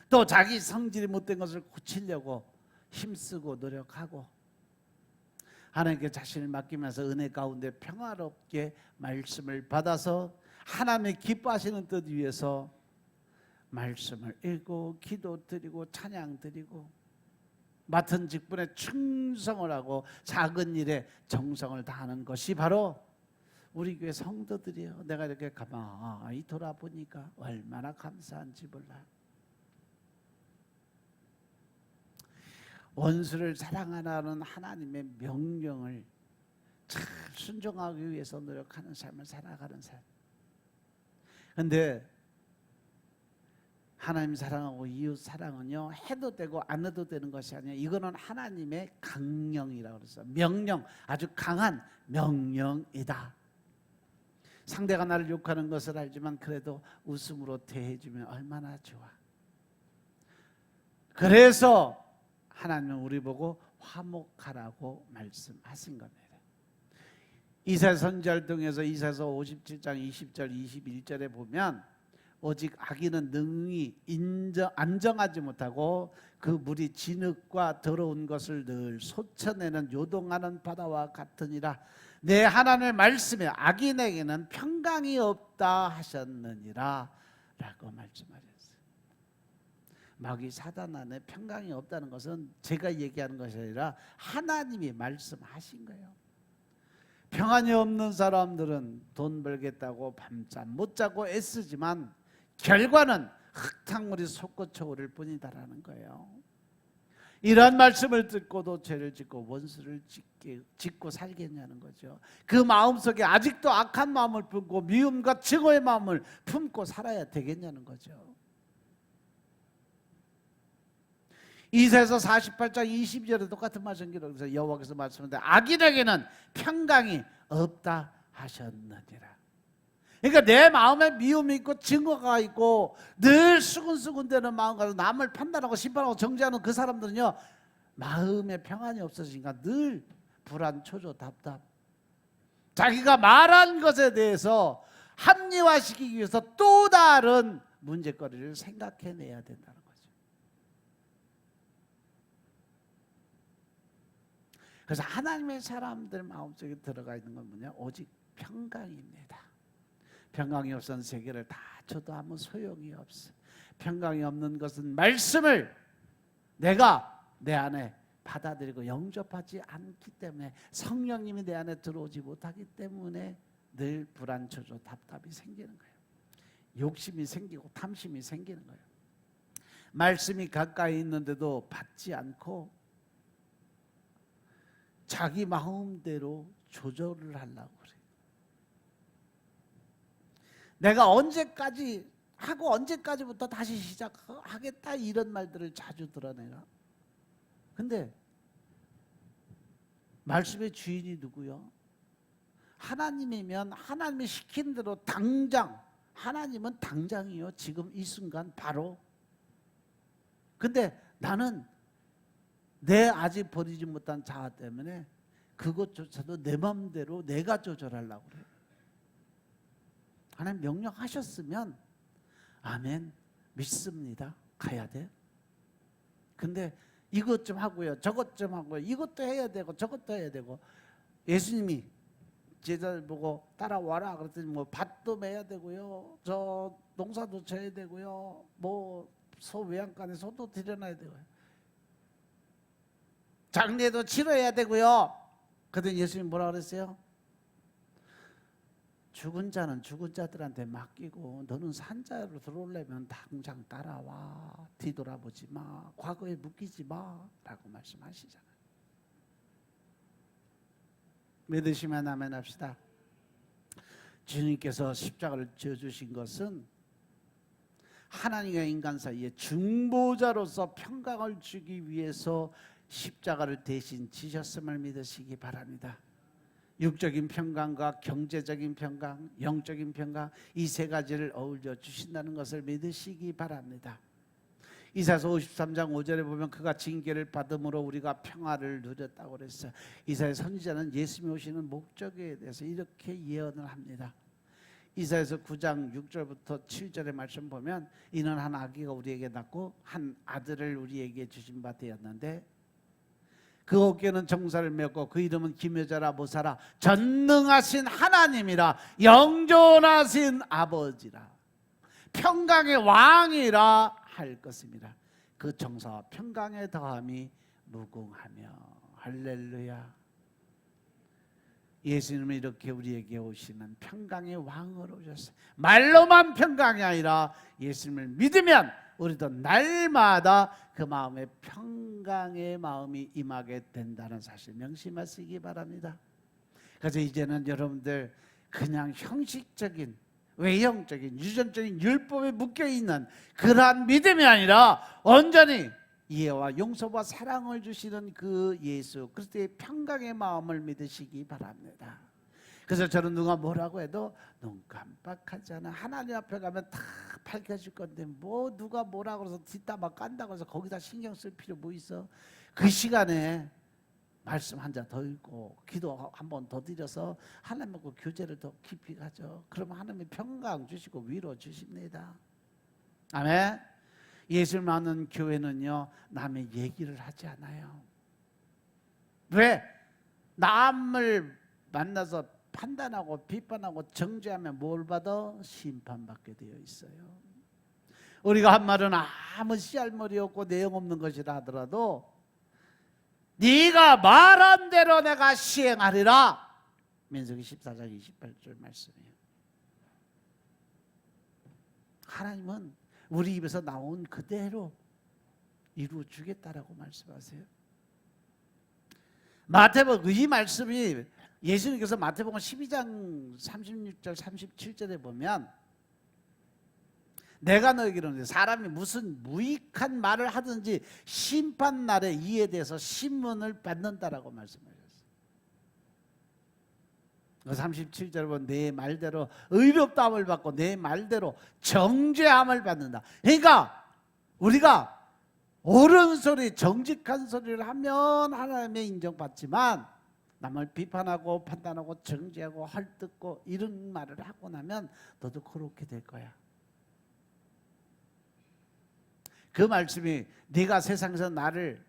또 자기 성질이 못된 것을 고치려고 힘쓰고 노력하고, 하나님께 자신을 맡기면서 은혜 가운데 평화롭게 말씀을 받아서 하나님의 기뻐하시는 뜻 위해서 말씀을 읽고 기도 드리고 찬양 드리고 맡은 직분에 충성을 하고 작은 일에 정성을 다하는 것이 바로 우리 교회 성도들이에요. 내가 이렇게 가만히 돌아보니까 얼마나 감사한지 몰라요. 원수를 사랑하라는 하나님의 명령을 잘 순종하기 위해서 노력하는 삶을 살아가는 삶. 그런데 하나님 사랑하고 이웃 사랑은요 해도 되고 안 해도 되는 것이 아니에요. 이거는 하나님의 강령이라고 그랬어요. 명령, 아주 강한 명령이다. 상대가 나를 욕하는 것을 알지만 그래도 웃음으로 대해주면 얼마나 좋아. 그래서 하나님은 우리 보고 화목하라고 말씀하신 겁니다. 이사야 선지자를 통해서 이사야서 57장 20절 21절에 보면 오직 악인은 능히 안정하지 못하고 그 물이 진흙과 더러운 것을 늘 솟아내는 요동하는 바다와 같으니라. 내 하나님의 말씀에 악인에게는 평강이 없다 하셨느니라 라고 말씀하셨어요. 마귀 사단 안에 평강이 없다는 것은 제가 얘기하는 것이 아니라 하나님이 말씀하신 거예요. 평안이 없는 사람들은 돈 벌겠다고 밤잠 못 자고 애쓰지만 결과는 흙탕물이 솟구쳐 오를 뿐이다라는 거예요. 이런 말씀을 듣고도 죄를 짓고 원수를 짓고 살겠냐는 거죠. 그 마음속에 아직도 악한 마음을 품고 미움과 증오의 마음을 품고 살아야 되겠냐는 거죠. 이사야서 48장 22절에 똑같은 말씀 기록해서 여호와께서 말씀하는데 악인에게는 평강이 없다 하셨느니라. 그러니까 내 마음에 미움이 있고 증오가 있고 늘 수근수근대는 마음 가지고 남을 판단하고 심판하고 정죄하는 그 사람들은요 마음에 평안이 없어지니까 늘 불안, 초조, 답답. 자기가 말한 것에 대해서 합리화시키기 위해서 또 다른 문제거리를 생각해내야 된다는 거죠. 그래서 하나님의 사람들 마음속에 들어가 있는 건 뭐냐? 오직 평강입니다. 평강이 없으면 세계를 다 줘도 아무 소용이 없어. 평강이 없는 것은 말씀을 내가 내 안에 받아들이고 영접하지 않기 때문에, 성령님이 내 안에 들어오지 못하기 때문에 늘 불안, 초조, 답답이 생기는 거예요. 욕심이 생기고 탐심이 생기는 거예요. 말씀이 가까이 있는데도 받지 않고 자기 마음대로 조절을 하려고 그래요. 내가 언제까지 하고 언제까지부터 다시 시작하겠다 이런 말들을 자주 들어 내가. 근데 말씀의 주인이 누구요? 하나님이면 하나님이 시킨 대로 당장, 하나님은 당장이요. 지금 이 순간 바로. 근데 나는 내 아직 버리지 못한 자아 때문에 그것조차도 내 마음대로 내가 조절하려고 그래요. 하나님 명령하셨으면 아멘, 믿습니다. 가야 돼. 근데 이것 좀 하고요, 저것 좀 하고요, 이것도 해야 되고 저것도 해야 되고. 예수님이 제자들 보고 따라와라 그랬더니 뭐 밭도 매야 되고요, 저 농사도 져야 되고요, 뭐 소 외양간에 소도 들여놔야 되고요, 장례도 치러야 되고요. 그랬더니 예수님 뭐라 그랬어요? 죽은 자는 죽은 자들한테 맡기고 너는 산자로 들어오려면 당장 따라와. 뒤돌아보지 마. 과거에 묶이지 마. 라고 말씀하시잖아요. 믿으시면 아멘 합시다. 주님께서 십자가를 지어주신 것은 하나님과 인간 사이에 중보자로서 평강을 주기 위해서 십자가를 대신 지셨음을 믿으시기 바랍니다. 육적인 평강과 경제적인 평강, 영적인 평강, 이 세 가지를 어울려 주신다는 것을 믿으시기 바랍니다. 이사야서 53장 5절에 보면 그가 징계를 받음으로 우리가 평화를 누렸다고 그랬어요. 이사야 선지자는 예수님이 오시는 목적에 대해서 이렇게 예언을 합니다. 이사야서 9장 6절부터 7절의 말씀 보면 이는 한 아기가 우리에게 낳고 한 아들을 우리에게 주신 바 되었는데 그 어깨는 정사를 메었고 그 이름은 기묘자라 모사라 전능하신 하나님이라 영존하신 아버지라 평강의 왕이라 할 것입니다. 그 정사와 평강의 더함이 무궁하며. 할렐루야. 예수님은 이렇게 우리에게 오시는 평강의 왕으로 오셨어요. 말로만 평강이 아니라 예수님을 믿으면 우리도 날마다 그 마음에 평강의 마음이 임하게 된다는 사실 명심하시기 바랍니다. 그래서 이제는 여러분들 그냥 형식적인 외형적인 유전적인 율법에 묶여있는 그러한 믿음이 아니라 온전히 이해와 용서와 사랑을 주시는 그 예수 그리스도의 평강의 마음을 믿으시기 바랍니다. 그래서 저는 누가 뭐라고 해도 눈 깜빡하지 않아. 하나님 앞에 가면 다 밝혀질 건데 뭐 누가 뭐라고 해서 뒷담화 깐다고 해서 거기다 신경 쓸 필요 뭐 있어. 그 시간에 말씀 한 자 더 읽고 기도 한 번 더 드려서 하나님하고 교제를 더 깊이 가죠. 그러면 하나님이 평강 주시고 위로 주십니다. 아멘. 예수를 믿는 교회는요 남의 얘기를 하지 않아요. 왜? 남을 만나서 판단하고 비판하고 정죄하면 뭘 받아? 심판받게 되어 있어요. 우리가 한 말은 아무 씨알머리 없고 내용 없는 것이라 하더라도 네가 말한 대로 내가 시행하리라. 민수기 14장 28절 말씀이에요. 하나님은 우리 입에서 나온 그대로 이루어 주겠다라고 말씀하세요. 마태복음 이 말씀이 예수님께서 마태복음 12장 36절 37절에 보면 내가 너에게 이르노니 사람이 무슨 무익한 말을 하든지 심판날에 이에 대해서 신문을 받는다라고 말씀하셨어요. 37절에 보면 내 말대로 의롭다함을 받고 내 말대로 정죄함을 받는다. 그러니까 우리가 옳은 소리 정직한 소리를 하면 하나님의 인정받지만 남을 비판하고 판단하고 정죄하고 헐뜯고 이런 말을 하고 나면 너도 그렇게 될 거야. 그 말씀이 네가 세상에서 나를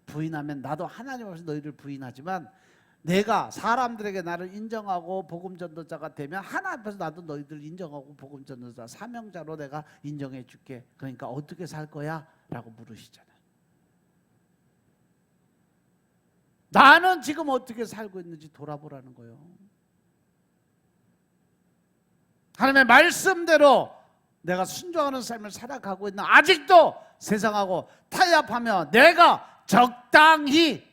부인하면 나도 하나님 앞에서 너희를 부인하지만 내가 사람들에게 나를 인정하고 복음 전도자가 되면 하나님 앞에서 나도 너희들 인정하고 복음 전도자 사명자로 내가 인정해 줄게. 그러니까 어떻게 살 거야? 라고 물으시잖아요. 나는 지금 어떻게 살고 있는지 돌아보라는 거예요. 하나님의 말씀대로 내가 순종하는 삶을 살아가고 있는 아직도 세상하고 타협하며 내가 적당히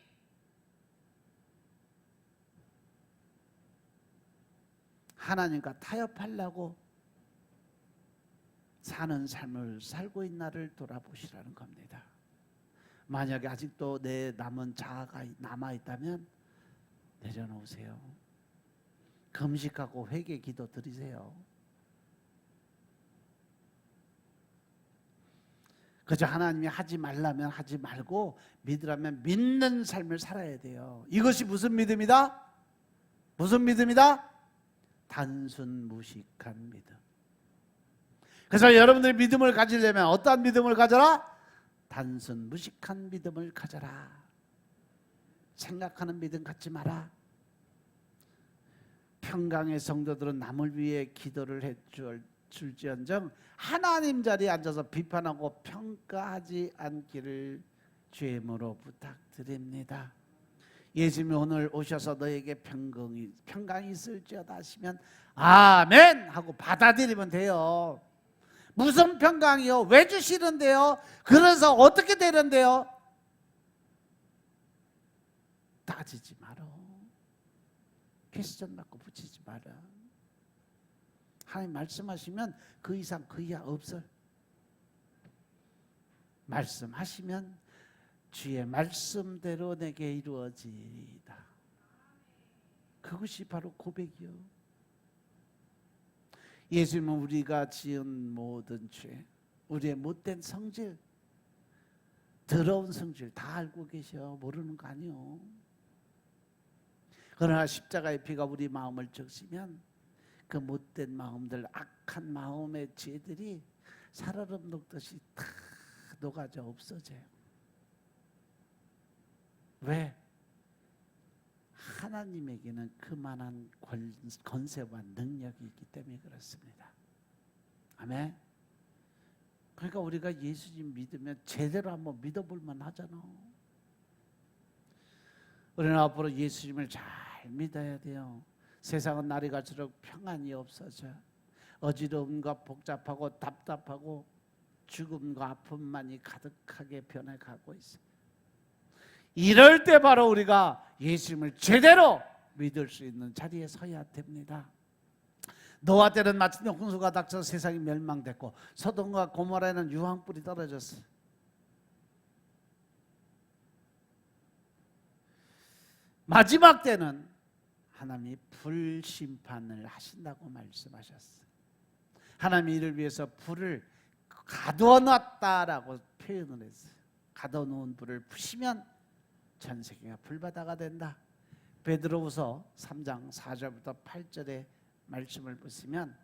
하나님과 타협하려고 사는 삶을 살고 있나를 돌아보시라는 겁니다. 만약에 아직도 내 남은 자아가 남아있다면 내려놓으세요. 금식하고 회개 기도 드리세요. 그저 하나님이 하지 말라면 하지 말고 믿으라면 믿는 삶을 살아야 돼요. 이것이 무슨 믿음이다? 무슨 믿음이다? 단순 무식한 믿음. 그래서 여러분들이 믿음을 가지려면 어떠한 믿음을 가져라? 단순 무식한 믿음을 가져라. 생각하는 믿음 갖지 마라. 평강의 성도들은 남을 위해 기도를 해줄지언정 하나님 자리에 앉아서 비판하고 평가하지 않기를 주의 이름으로 부탁드립니다. 예수님이 오늘 오셔서 너에게 평강이 있을지어다 하시면 아멘 하고 받아들이면 돼요. 무슨 평강이요? 왜 주시는데요? 그래서 어떻게 되는데요? 따지지 마라. 퀘스천 받고 붙이지 마라. 하나님 말씀하시면 그 이상 그 이하 없어요. 말씀하시면 주의 말씀대로 내게 이루어지리이다. 그것이 바로 고백이요. 예수님은 우리가 지은 모든 죄, 우리의 못된 성질, 더러운 성질 다 알고 계셔. 모르는 거 아니요. 그러나 십자가의 피가 우리 마음을 적시면 그 못된 마음들, 악한 마음의 죄들이 살얼음 녹듯이 다 녹아져 없어져요. 왜? 하나님에게는 그만한 권세와 능력이 있기 때문에 그렇습니다. 아멘. 그러니까 우리가 예수님 믿으면 제대로 한번 믿어볼 만하잖아. 우리는 앞으로 예수님을 잘 믿어야 돼요. 세상은 날이 갈수록 평안이 없어져. 어지러움과 복잡하고 답답하고 죽음과 아픔만이 가득하게 변해가고 있습니다. 이럴 때 바로 우리가 예수님을 제대로 믿을 수 있는 자리에 서야 됩니다. 노아 때는 마침내 홍수가 닥쳐 세상이 멸망됐고 소돔과 고모라에는 유황불이 떨어졌어요. 마지막 때는 하나님이 불심판을 하신다고 말씀하셨어요. 하나님이 이를 위해서 불을 가두어 놨다라고 표현을 했어요. 가두어 놓은 불을 푸시면 전 세계가 불바다가 된다. 베드로후서 3장 4절부터 8절의 말씀을 보시면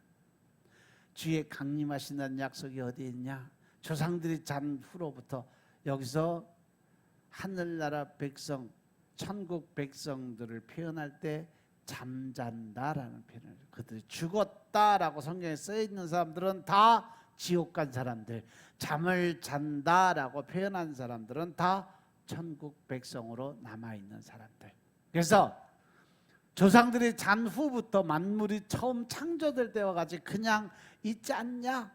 주의 강림하신다는 약속이 어디에 있냐? 조상들이 잔 후로부터 여기서 하늘나라 백성, 천국 백성들을 표현할 때 잠잔다라는 표현을 해요. 그들이 죽었다라고 성경에 써 있는 사람들은 다 지옥 간 사람들, 잠을 잔다라고 표현한 사람들은 다 천국 백성으로 남아있는 사람들. 그래서 조상들이 잔 후부터 만물이 처음 창조될 때와 같이 그냥 있지 않냐?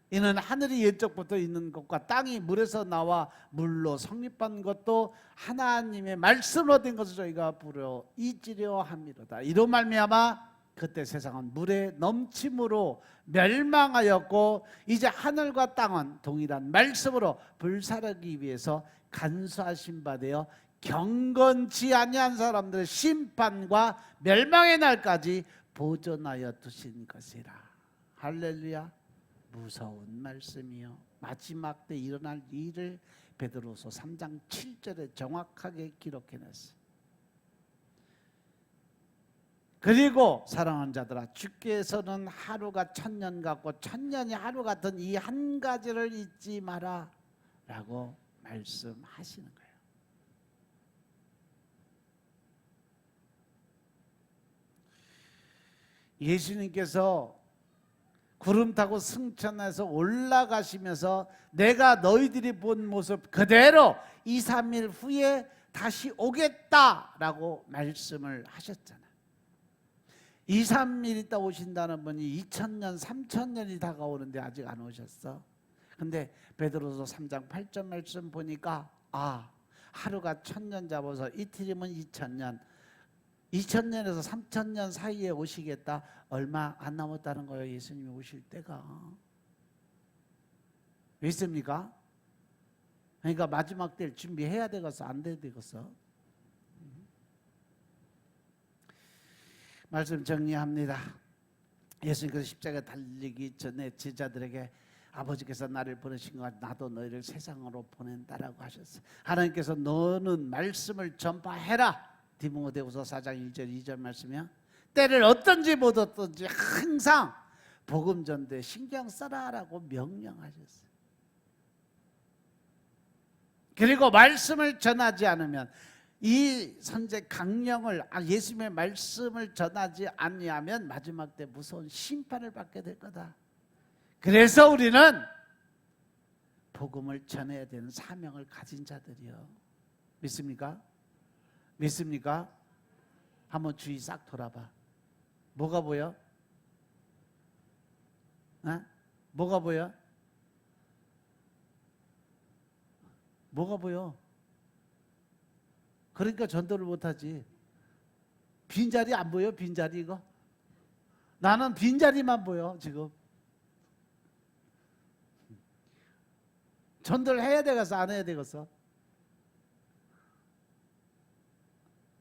이는 하늘이 옛적부터 있는 것과 땅이 물에서 나와 물로 성립한 것도 하나님의 말씀으로 된 것을 저희가 부르어 잊으려 함이로다. 이로 말미암아 그때 세상은 물의 넘침으로 멸망하였고 이제 하늘과 땅은 동일한 말씀으로 불사르기 위해서 간수하신 바 되어 경건치 아니한 사람들의 심판과 멸망의 날까지 보존하여 두신 것이라. 할렐루야. 무서운 말씀이요. 마지막 때 일어날 일을 베드로서 3장 7절에 정확하게 기록해놨어요. 그리고 사랑하는 자들아, 주께서는 하루가 1000년 같고 1000년이 하루 같은 이 한 가지를 잊지 마라 라고 말씀하시는 거예요. 예수님께서 구름 타고 승천해서 올라가시면서 내가 너희들이 본 모습 그대로 2, 3일 후에 다시 오겠다라고 말씀을 하셨잖아요. 2, 3일 있다 오신다는 분이 2000년, 3000년이 다가오는데 아직 안 오셨어. 근데 베드로서 3장 8절 말씀 보니까 하루가 1000년 잡아서 이틀이면 2000년, 2000년에서 3000년 사이에 오시겠다. 얼마 안 남았다는 거예요. 예수님이 오실 때가. 믿습니까? 그러니까 마지막 때를 준비해야 되겠어, 안 돼야 되겠어? 말씀 정리합니다. 예수님께서 십자가에 달리기 전에 제자들에게 아버지께서 나를 보내신 것 같아 나도 너희를 세상으로 보낸다라고 하셨어요. 하나님께서 너는 말씀을 전파해라. 디모데후서 4장 1절 2절 말씀이야. 때를 어떤지 못 어떤지 항상 복음 전도에 신경 써라라고 명령하셨어요. 그리고 말씀을 전하지 않으면 이 선제 강령을 예수님의 말씀을 전하지 아니하면 마지막 때 무서운 심판을 받게 될 거다. 그래서 우리는 복음을 전해야 되는 사명을 가진 자들이요. 믿습니까? 믿습니까? 한번 주위 싹 돌아봐. 뭐가 보여? 어? 뭐가 보여? 뭐가 보여? 그러니까 전도를 못하지. 빈자리 안 보여? 빈자리 이거? 나는 빈자리만 보여 지금. 전도를 해야 되겠어 안 해야 되겠어?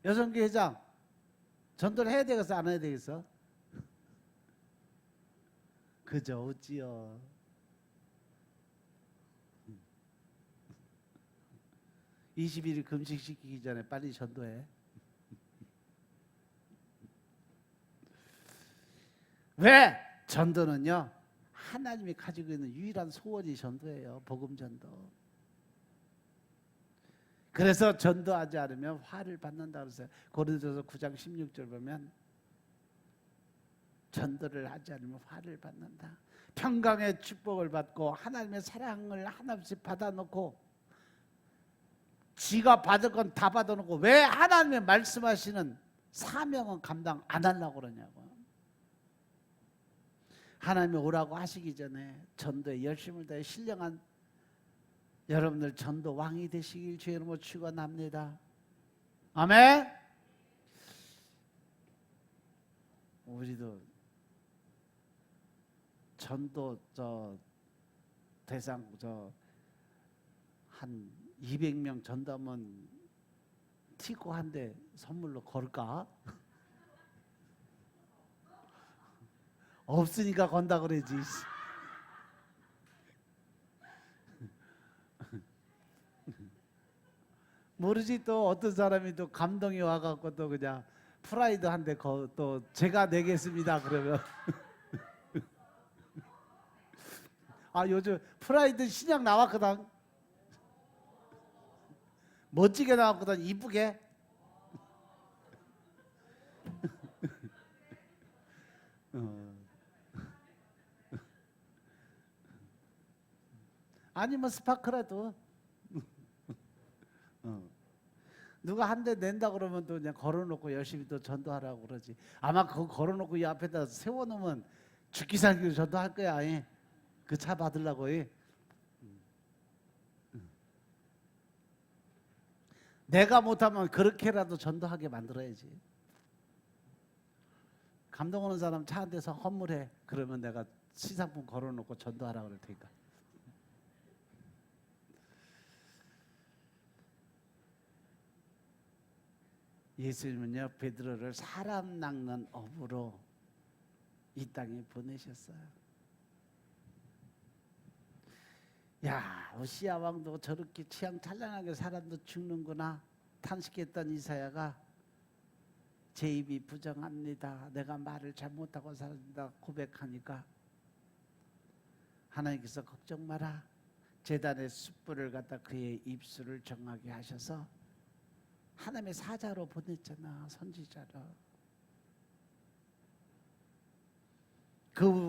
여성교 회장 전도를 해야 되겠어 안 해야 되겠어? 그저 어찌요. 20일 금식시키기 전에 빨리 전도해. 왜? 전도는요 하나님이 가지고 있는 유일한 소원이 전도예요. 복음 전도. 그래서 전도하지 않으면 화를 받는다 그랬어요. 고린도서 9장 16절 보면 전도를 하지 않으면 화를 받는다. 평강의 축복을 받고 하나님의 사랑을 하나씩 받아놓고 지가 받을 건 다 받아놓고 왜 하나님의 말씀하시는 사명은 감당 안 하려고 그러냐고. 하나님이 오라고 하시기 전에 전도에 열심을 다해 신령한 여러분들 전도 왕이 되시길 주의 이름으로 축원합니다. 아멘. 우리도 전도 대상 한 200명 전도하면 티고 한 대 선물로 걸까? 없으니까 건다 그러지. 모르지 또 어떤 사람이 또 감동이 와갖고 또 그냥 프라이드 한 대 또 제가 내겠습니다 그러면 요즘 프라이드 신약 나왔거든. 멋지게 나왔거든. 이쁘게. 아니면 스파크라도 누가 한 대 낸다 그러면 또 그냥 걸어놓고 열심히 또 전도하라고 그러지. 아마 그거 걸어놓고 이 앞에다 세워놓으면 죽기 살기로 전도할 거야. 그 차 받으려고. 내가 못하면 그렇게라도 전도하게 만들어야지. 감동 오는 사람 차 한 대서 헌물해. 그러면 내가 시상품 걸어놓고 전도하라고 그럴 테니까. 예수님은요 베드로를 사람 낚는 업으로 이 땅에 보내셨어요. 야, 우시야 왕도 저렇게 취향 찬란하게 사람도 죽는구나 탄식했던 이사야가 제 입이 부정합니다. 내가 말을 잘못하고 살았다 고백하니까 하나님께서 걱정 마라. 제단의 숯불을 갖다 그의 입술을 정하게 하셔서 하나님의 사자로 보냈잖아. 선지자로.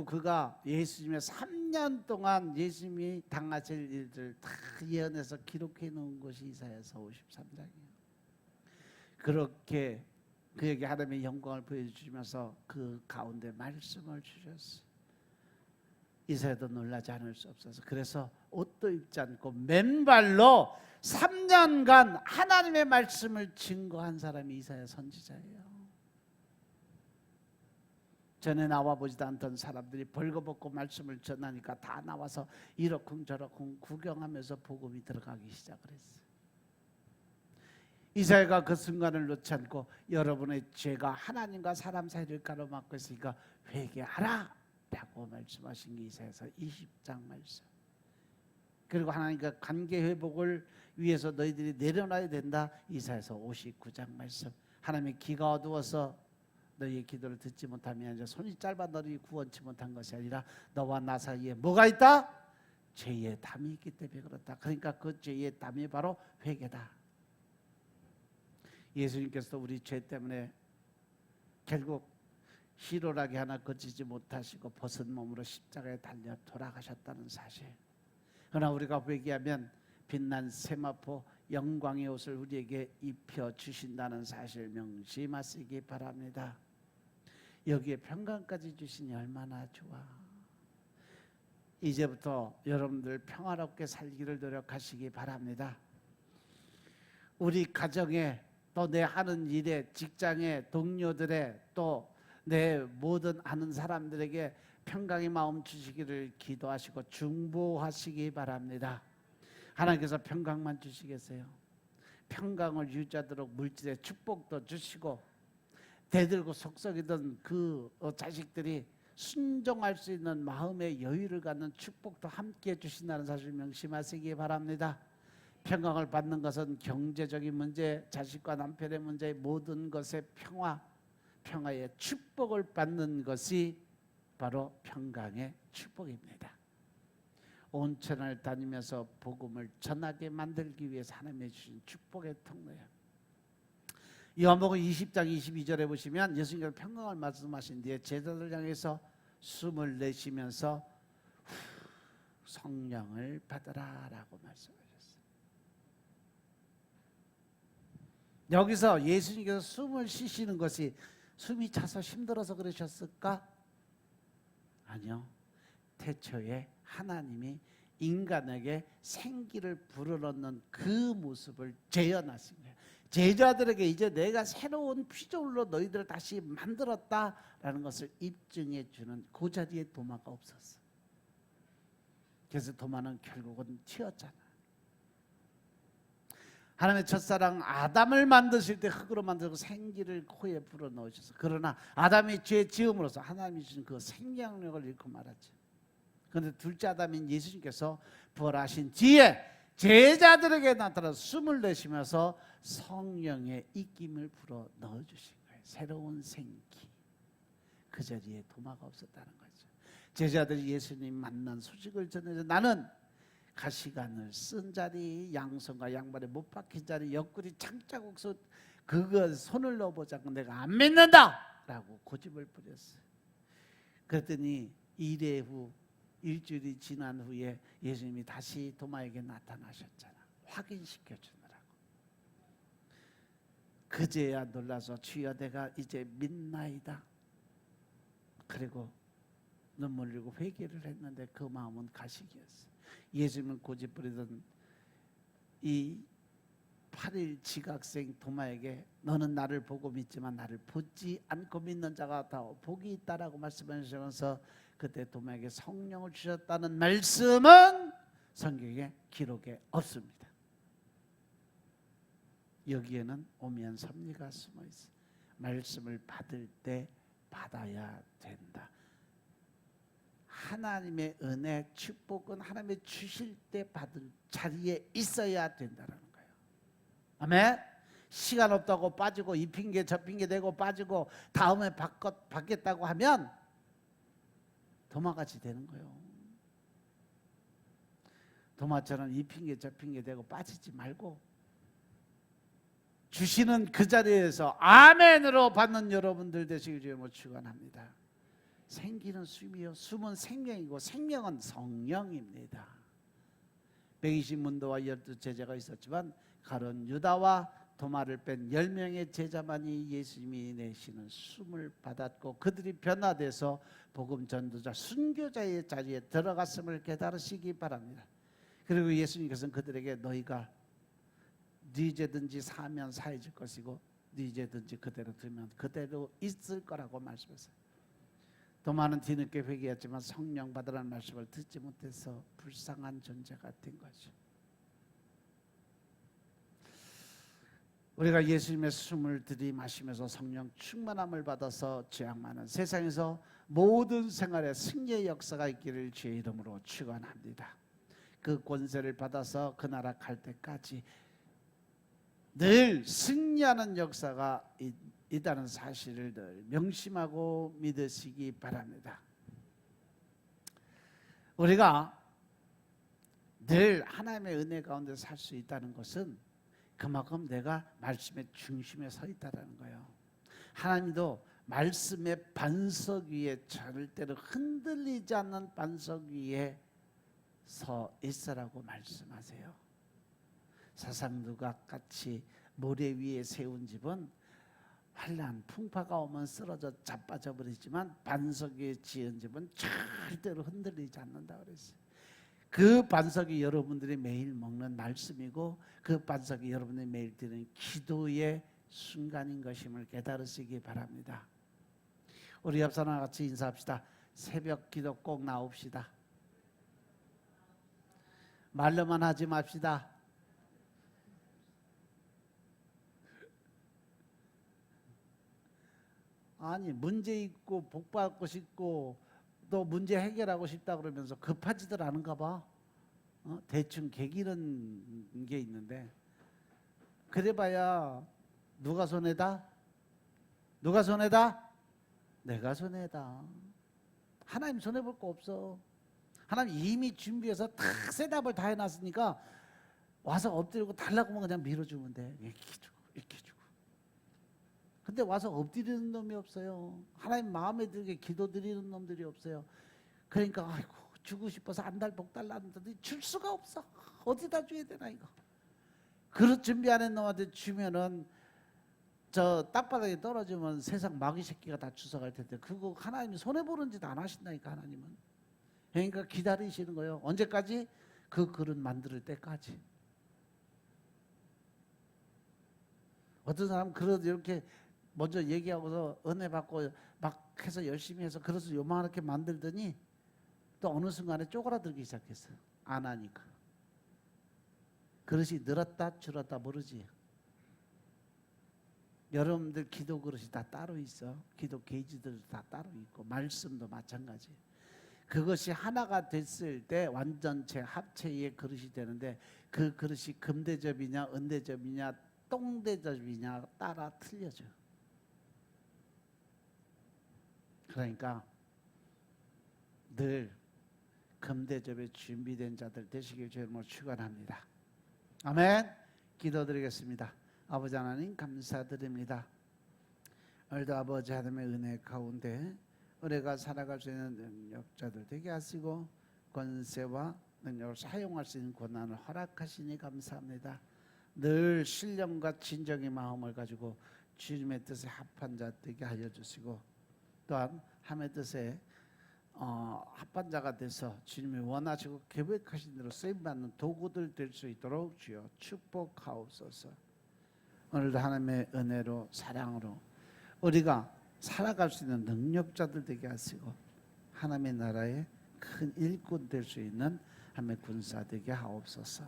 그가 예수님의 3년 동안 예수님이 당하실 일들 다 예언해서 기록해 놓은 것이 이사야서 53장이에요. 그렇게 그에게 하나님의 영광을 보여주시면서 그 가운데 말씀을 주셨어요. 이사야도 놀라지 않을 수 없어서 그래서 옷도 입지 않고 맨발로 3년간 하나님의 말씀을 증거한 사람이 이사야 선지자예요. 전에 나와보지도 않던 사람들이 벌거벗고 말씀을 전하니까 다 나와서 이러쿵저러쿵 구경하면서 복음이 들어가기 시작을 했어요. 이사야가 그 순간을 놓지 않고 여러분의 죄가 하나님과 사람 사이를 가로막고 있으니까 회개하라 라고 말씀하신 게 이사야서 20장 말씀. 그리고 하나님과 관계 회복을 위해서 너희들이 내려놔야 된다. 이사야서 59장 말씀. 하나님의 귀가 어두워서 너희의 기도를 듣지 못하면 이제 손이 짧아 너희 구원치 못한 것이 아니라 너와 나 사이에 뭐가 있다? 죄의 담이 있기 때문에 그렇다. 그러니까 그 죄의 담이 바로 회개다. 예수님께서도 우리 죄 때문에 결국 희로라기 하나 거치지 못하시고 벗은 몸으로 십자가에 달려 돌아가셨다는 사실. 그러나 우리가 회개하면 빛난 세마포 영광의 옷을 우리에게 입혀 주신다는 사실 명심하시기 바랍니다. 여기에 평강까지 주시니 얼마나 좋아. 이제부터 여러분들 평화롭게 살기를 노력하시기 바랍니다. 우리 가정에 또 내 하는 일에 직장에 동료들의 또 내 모든 아는 사람들에게 평강의 마음 주시기를 기도하시고 중보하시기 바랍니다. 하나님께서 평강만 주시겠어요? 평강을 유지하도록 물질의 축복도 주시고 대들고 속썩이던 그 자식들이 순종할 수 있는 마음의 여유를 갖는 축복도 함께 주신다는 사실 명심하시기 바랍니다. 평강을 받는 것은 경제적인 문제, 자식과 남편의 문제, 모든 것의 평화의 축복을 받는 것이 바로 평강의 축복입니다. 온천을 다니면서 복음을 전하게 만들기 위해서 하나님이 주신 축복의 통로예요. 요한복음 20장 22절에 보시면 예수님께서 평강을 말씀하신 뒤에 제자들 향해서 숨을 내쉬면서 성령을 받으라 라고 말씀하셨어요. 여기서 예수님께서 숨을 쉬시는 것이 숨이 차서 힘들어서 그러셨을까? 아니요. 태초에 하나님이 인간에게 생기를 불어넣는 그 모습을 재현하신 거예요. 제자들에게 이제 내가 새로운 피조물로 너희들을 다시 만들었다라는 것을 입증해 주는 그 자리에 도마가 없었어. 그래서 도마는 결국은 튀었잖아. 하나님의 첫사랑 아담을 만드실 때 흙으로 만들고 생기를 코에 불어넣으셔서 그러나 아담이 죄 지음으로써 하나님이 주신 그 생명력을 잃고 말았죠. 그런데 둘째 아담인 예수님께서 부활하신 뒤에 제자들에게 나타나 숨을 내쉬면서 성령의 입김을 불어 넣어주신 거예요. 새로운 생기. 그 자리에 도마가 없었다는 거죠. 제자들이 예수님 만난 소식을 전해서 나는 가시관을 쓴 자리, 양손과 양발에 못 박힌 자리, 옆구리 창자국수 그거 손을 넣어보자고 내가 안 믿는다 라고 고집을 부렸어요. 그랬더니 이래 후 일주일이 지난 후에 예수님이 다시 도마에게 나타나셨잖아. 확인시켜 주느라고. 그제야 놀라서 주여 내가 이제 믿나이다. 그리고 눈물 흘리고 회개를 했는데 그 마음은 가식이었어요. 예수님은 고집 부리던 이 8일 지각생 도마에게 너는 나를 보고 믿지만 나를 보지 않고 믿는 자가 더 복이 있다라고 말씀하시면서 그때 도마에게 성령을 주셨다는 말씀은 성경에 기록에 없습니다. 여기에는 오면 섭리가 숨어 있어요. 말씀을 받을 때 받아야 된다. 하나님의 은혜, 축복은 하나님의 주실 때 받을 자리에 있어야 된다는 거예요. 아멘. 시간 없다고 빠지고 이 핑계 저 핑계 대고 빠지고 다음에 받겠다고 하면 도마같이 되는 거예요. 도마처럼 이 핑계 저 핑계 대고 빠지지 말고 주시는 그 자리에서 아멘으로 받는 여러분들 되시길 주님으로 축원합니다. 생기는 숨이요, 숨은 생명이고 생명은 성령입니다. 120문도와 12제자가 있었지만 가룟 유다와 도마를 뺀 10명의 제자만이 예수님이 내쉬는 숨을 받았고 그들이 변화돼서 복음 전도자 순교자의 자리에 들어갔음을 깨달으시기 바랍니다. 그리고 예수님께서는 그들에게 너희가 네 죄든지 사면 사해질 것이고 네 죄든지 그대로 두면 그대로 있을 거라고 말씀하셨어요. 또 많은 뒤늦게 회개했지만 성령 받으라는 말씀을 듣지 못해서 불쌍한 존재가 된 거죠. 우리가 예수님의 숨을 들이마시면서 성령 충만함을 받아서 죄악 많은 세상에서 모든 생활에 승리의 역사가 있기를 주의 이름으로 축원합니다. 그 권세를 받아서 그 나라 갈 때까지 늘 승리하는 역사가 있다는 사실을 늘 명심하고 믿으시기 바랍니다. 우리가 늘 하나님의 은혜 가운데 살 수 있다는 것은 그만큼 내가 말씀의 중심에 서 있다는 거예요. 하나님도 말씀의 반석 위에 절대로 흔들리지 않는 반석 위에 서 있으라고 말씀하세요. 사상누각 같이 모래 위에 세운 집은 환란 풍파가 오면 쓰러져 자빠져 버리지만 반석 위에 지은 집은 절대로 흔들리지 않는다 그랬어요. 그 반석이 여러분들이 매일 먹는 말씀이고 그 반석이 여러분들이 매일 드리는 기도의 순간인 것임을 깨달으시기 바랍니다. 우리 옆 사람과 같이 인사합시다. 새벽 기도 꼭 나옵시다. 말로만 하지 맙시다. 아니 문제 있고 복 받고 싶고 또 문제 해결하고 싶다 그러면서 급하지들 않은가 봐. 대충 개기는 게 있는데 그래봐야 누가 손해다? 누가 손해다? 내가 손해다. 하나님 손해볼 거 없어. 하나님 이미 준비해서 다 셋업을 다 해놨으니까 와서 엎드리고 달라고 하면 그냥 밀어주면 돼. 이렇게 주고 이렇게 주고. 근데 와서 엎드리는 놈이 없어요. 하나님 마음에 들게 기도드리는 놈들이 없어요. 그러니까 아이고 주고 싶어서 한 달 복 달라는데 줄 수가 없어. 어디다 줘야 되나 이거. 그릇 준비 안 한 놈한테 주면은 저 땅바닥에 떨어지면 세상 마귀 새끼가 다 주워갈 텐데 그거 하나님이 손해보는 짓 안 하신다니까. 하나님은. 그러니까 기다리시는 거예요. 언제까지? 그 그릇 만들 때까지. 어떤 사람은 그릇 이렇게 먼저 얘기하고서 은혜 받고 막 해서 열심히 해서 그릇을 요만하게 만들더니 또 어느 순간에 쪼그라들기 시작했어요. 안 하니까. 그릇이 늘었다 줄었다 모르지. 여러분들 기도 그릇이 다 따로 있어. 기도 게이지들도 다 따로 있고 말씀도 마찬가지. 그것이 하나가 됐을 때 완전체 합체의 그릇이 되는데 그 그릇이 금대접이냐 은대접이냐 똥대접이냐 따라 틀려져. 그러니까 늘 금대접에 준비된 자들 되시길 주님으로 축원합니다. 아멘. 기도드리겠습니다. 아버지 하나님 감사드립니다. 오늘도 아버지 하나님의 은혜 가운데 우리가 살아갈 수 있는 능력자들 되게 하시고 권세와 능력을 사용할 수 있는 권한을 허락하시니 감사합니다. 늘 신령과 진정의 마음을 가지고 주님의 뜻에 합한 자 되게 하여 주시고 또한 하나님의 뜻에 합한 자가 돼서 주님이 원하시고 계획하신 대로 쓰임받는 도구들 될 수 있도록 주여 축복하옵소서. 오늘도 하나님의 은혜로 사랑으로 우리가 살아갈 수 있는 능력자들 되게 하시고 하나님의 나라의 큰 일꾼 될 수 있는 하나님의 군사 되게 하옵소서.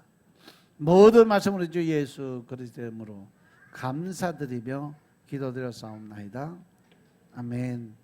모든 말씀으로 주 예수 그리스도의 이름으로 감사드리며 기도드렸사옵나이다. 아멘.